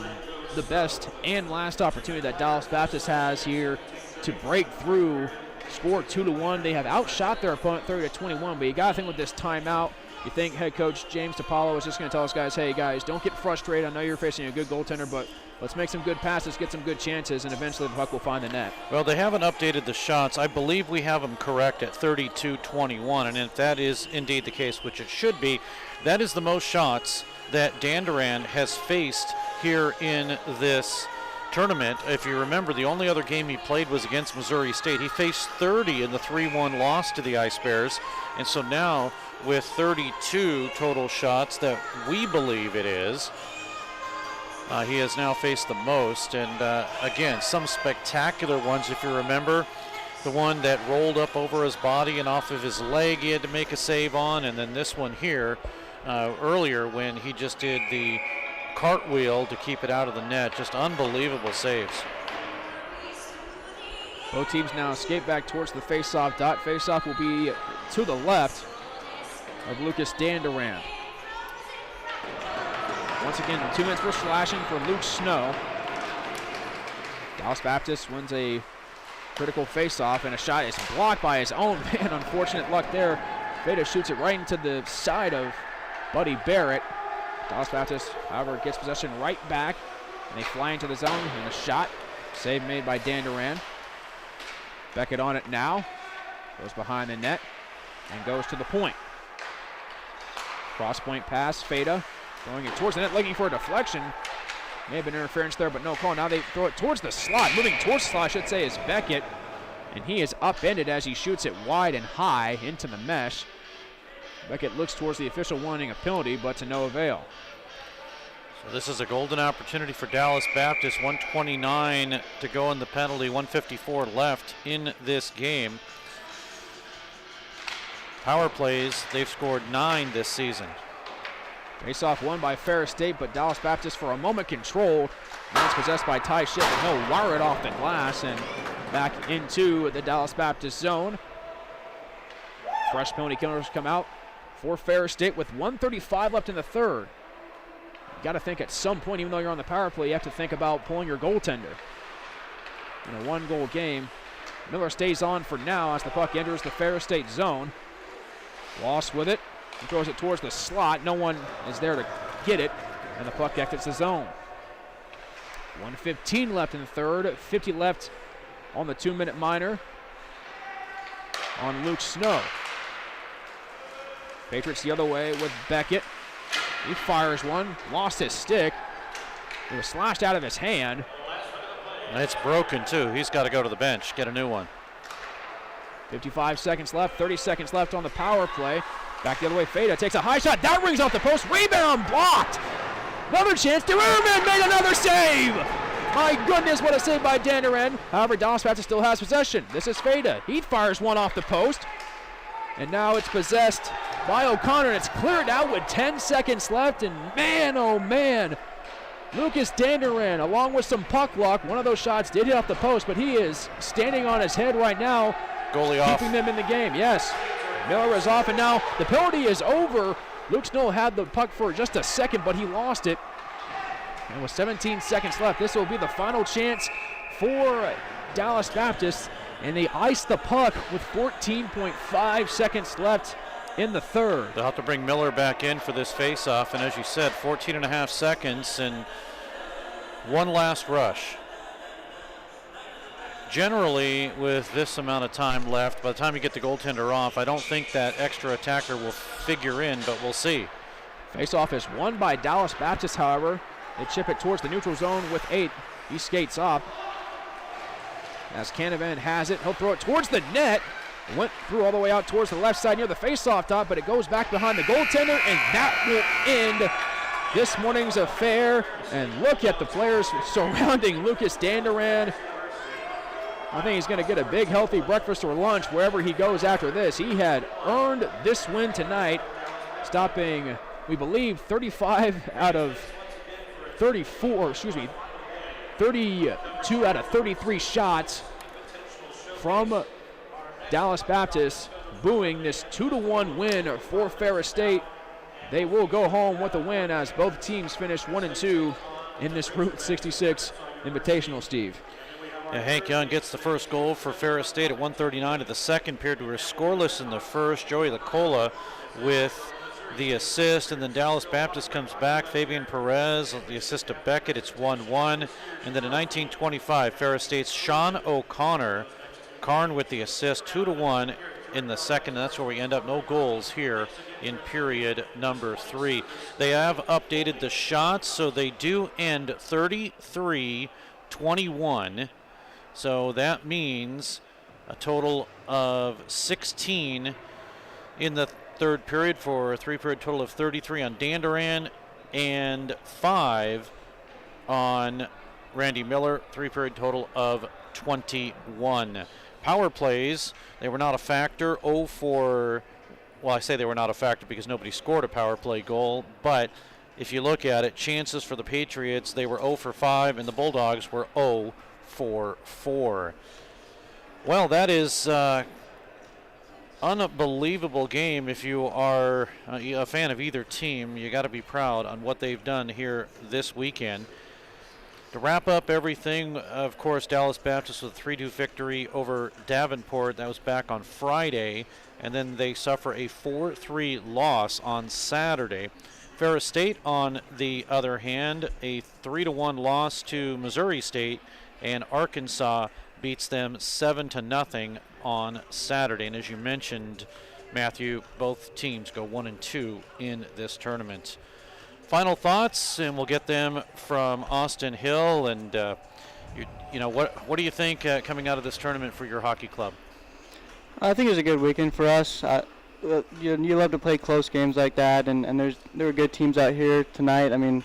the best and last opportunity that Dallas Baptist has here to break through, score 2-1. They have outshot their opponent 30-21, but you got to think with this timeout, you think head coach James DiPaolo is just going to tell us guys, hey guys, don't get frustrated. I know you're facing a good goaltender, but let's make some good passes, get some good chances, and eventually the puck will find the net. Well, they haven't updated the shots. I believe we have them correct at 32-21, and if that is indeed the case, which it should be, that is the most shots that Dandurand has faced here in this tournament. If you remember, the only other game he played was against Missouri State. He faced 30 in the 3-1 loss to the Ice Bears, and so now with 32 total shots that we believe it is, he has now faced the most, and again, some spectacular ones. If you remember, the one that rolled up over his body and off of his leg he had to make a save on, and then this one here earlier when he just did the cartwheel to keep it out of the net. Just unbelievable saves. Both teams now escape back towards the face-off dot. Face-off will be to the left of Lucas Dandurand. Once again, 2 minutes for slashing for Luke Snow. Dallas Baptist wins a critical face-off, and a shot is blocked by his own man. Unfortunate luck there. Veda shoots it right into the side of Buddy Barrett. Dallas Baptist, however, gets possession right back, and they fly into the zone, and a shot. Save made by Dandurand. Beckett on it now. Goes behind the net and goes to the point. Cross-point pass, Fada throwing it towards the net, looking for a deflection. May have been interference there, but no call. Now they throw it towards the slot. Moving towards the slot, I should say, is Beckett. and he is upended as he shoots it wide and high into the mesh. Beckett looks towards the official wanting a penalty, but to no avail. So this is a golden opportunity for Dallas Baptist. 1:29 to go in the penalty, 1:54 left in this game. Power plays, they've scored 9 this season. Face-off won by Ferris State, but Dallas Baptist for a moment controlled. Now it's possessed by Ty Ship, and he'll wire it off the glass and back into the Dallas Baptist zone. Fresh penalty killers come out for Ferris State with 1:35 left in the third. You got to think at some point, even though you're on the power play, you have to think about pulling your goaltender. In a one-goal game, Miller stays on for now as the puck enters the Ferris State zone. Lost with it. He throws it towards the slot. No one is there to get it, and the puck exits the zone. 1:15 left in the third, 50 left on the 2-minute minor on Luke Snow. Patriots the other way with Beckett. He fires one, lost his stick. It was slashed out of his hand. And it's broken too. He's got to go to the bench, get a new one. 55 seconds left, 30 seconds left on the power play. Back the other way, Feda takes a high shot. That rings off the post. Rebound blocked. Another chance. Duerman made another save. My goodness, what a save by Danderan. However, Dallas Baptist still has possession. This is Feda. He fires one off the post. And now it's possessed by O'Connor. And it's cleared out with 10 seconds left. And man, oh man, Lucas Danderan, along with some puck luck, one of those shots did hit off the post, but he is standing on his head right now. Goalie off. Keeping them in the game, yes. Miller is off, and now the penalty is over. Luke Snow had the puck for just a second, but he lost it. And with 17 seconds left, this will be the final chance for Dallas Baptist. And they ice the puck with 14.5 seconds left in the third. They'll have to bring Miller back in for this face-off, and as you said, 14 and a half seconds and one last rush. Generally, with this amount of time left, by the time you get the goaltender off, I don't think that extra attacker will figure in, but we'll see. Face-off is won by Dallas Baptist, however. They chip it towards the neutral zone with 8. He skates off. As Canavan has it, he'll throw it towards the net. Went through all the way out towards the left side near the face-off dot, but it goes back behind the goaltender, and that will end this morning's affair. And look at the players surrounding Lucas Danderan. I think he's going to get a big, healthy breakfast or lunch wherever he goes after this. He had earned this win tonight, stopping, we believe, 32 out of 33 shots from Dallas Baptist, booing this 2-1 win for Ferris State. They will go home with a win as both teams finish 1-2 in this Route 66 Invitational, Steve. Yeah, Hank Young gets the first goal for Ferris State at 1:39 of the second period. We were scoreless in the first. Joey Lacola with the assist, and then Dallas Baptist comes back. Fabian Perez, the assist to Beckett. It's 1-1. And then in 1925, Ferris State's Sean O'Connor, Karn with the assist, 2-1 in the second. And that's where we end up. No goals here in period number 3. They have updated the shots, so they do end 33-21. So that means a total of 16 in the third period for a 3-period total of 33 on Danderan and 5 on Randy Miller, 3-period total of 21. Power plays, they were not a factor. 0 for, well, I say they were not a factor because nobody scored a power play goal, but if you look at it, chances for the Patriots, they were 0 for 5, and the Bulldogs were 0 for 4. Well, that is unbelievable game. If you are a fan of either team, you got to be proud on what they've done here this weekend. To wrap up everything, of course, Dallas Baptist with a 3-2 victory over Davenport. That was back on Friday, and then they suffer a 4-3 loss on Saturday. Ferris State, on the other hand, a 3-1 loss to Missouri State, and Arkansas beats them 7-0 on Saturday. And as you mentioned, Matthew, both teams go 1-2 in this tournament. Final thoughts, and we'll get them from Austin Hill. And What do you think coming out of this tournament for your hockey club? I think it was a good weekend for us. You love to play close games like that, and there were good teams out here tonight. I mean,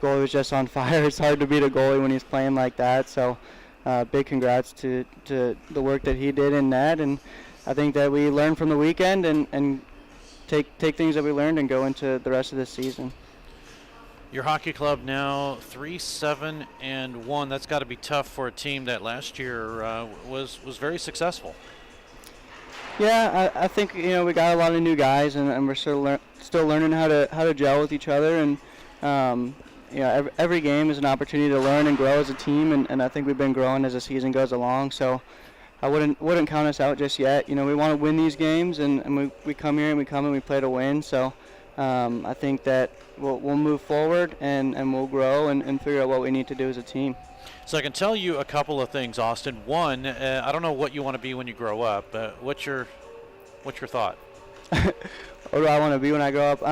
goalie was just on fire. It's hard to beat a goalie when he's playing like that. So, big congrats to the work that he did in net, and I think that we learned from the weekend and take things that we learned and go into the rest of the season. Your hockey club now 3-7-1. That's got to be tough for a team that last year was very successful. Yeah, I think we got a lot of new guys, and we're still learning how to gel with each other, and every game is an opportunity to learn and grow as a team, and I think we've been growing as the season goes along. So I wouldn't count us out just yet. We want to win these games, and we come here and we play to win. So I think that we'll move forward and we'll grow and figure out what we need to do as a team. So I can tell you a couple of things, Austin. One, I don't know what you want to be when you grow up. What's your thought? What do I want to be when I grow up?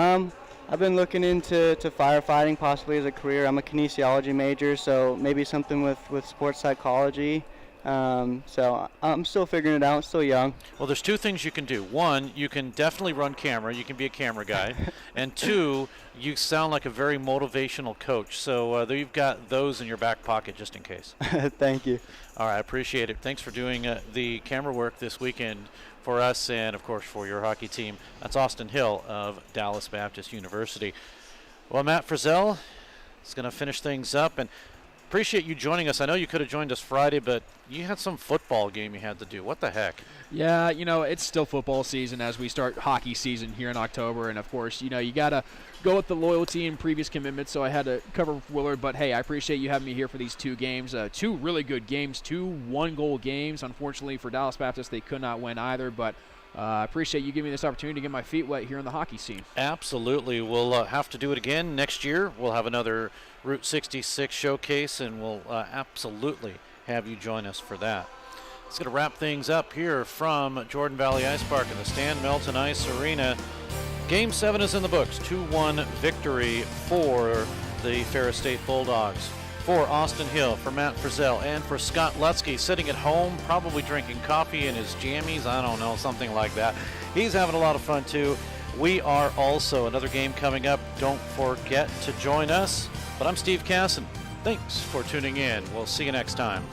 I've been looking into firefighting possibly as a career. I'm a kinesiology major, so maybe something with sports psychology. So I'm still figuring it out, still young. Well, there's two things you can do. One, you can definitely run camera. You can be a camera guy. And two, you sound like a very motivational coach. So you've got those in your back pocket just in case. Thank you. All right, I appreciate it. Thanks for doing the camera work this weekend for us and, of course, for your hockey team. That's Austin Hill of Dallas Baptist University. Well, Matt Frizzell is going to finish things up, and appreciate you joining us. I know you could have joined us Friday, but you had some football game you had to do. What the heck? Yeah, it's still football season as we start hockey season here in October. And, of course, you got to go with the loyalty and previous commitments, so I had to cover Willard. But, hey, I appreciate you having me here for these two games. Two really good games, two one-goal games. Unfortunately for Dallas Baptist, they could not win either. But I appreciate you giving me this opportunity to get my feet wet here in the hockey scene. Absolutely. We'll have to do it again next year. We'll have another Route 66 showcase, and we'll absolutely have you join us for that. It's going to wrap things up here from Jordan Valley Ice Park in the Stan Melton Ice Arena. Game 7 is in the books. 2-1 victory for the Ferris State Bulldogs. For Austin Hill, for Matt Frizzell, and for Scott Lutsky, sitting at home, probably drinking coffee in his jammies, I don't know, something like that. He's having a lot of fun too. We are also. Another game coming up. Don't forget to join us. But I'm Steve Casson. Thanks for tuning in. We'll see you next time.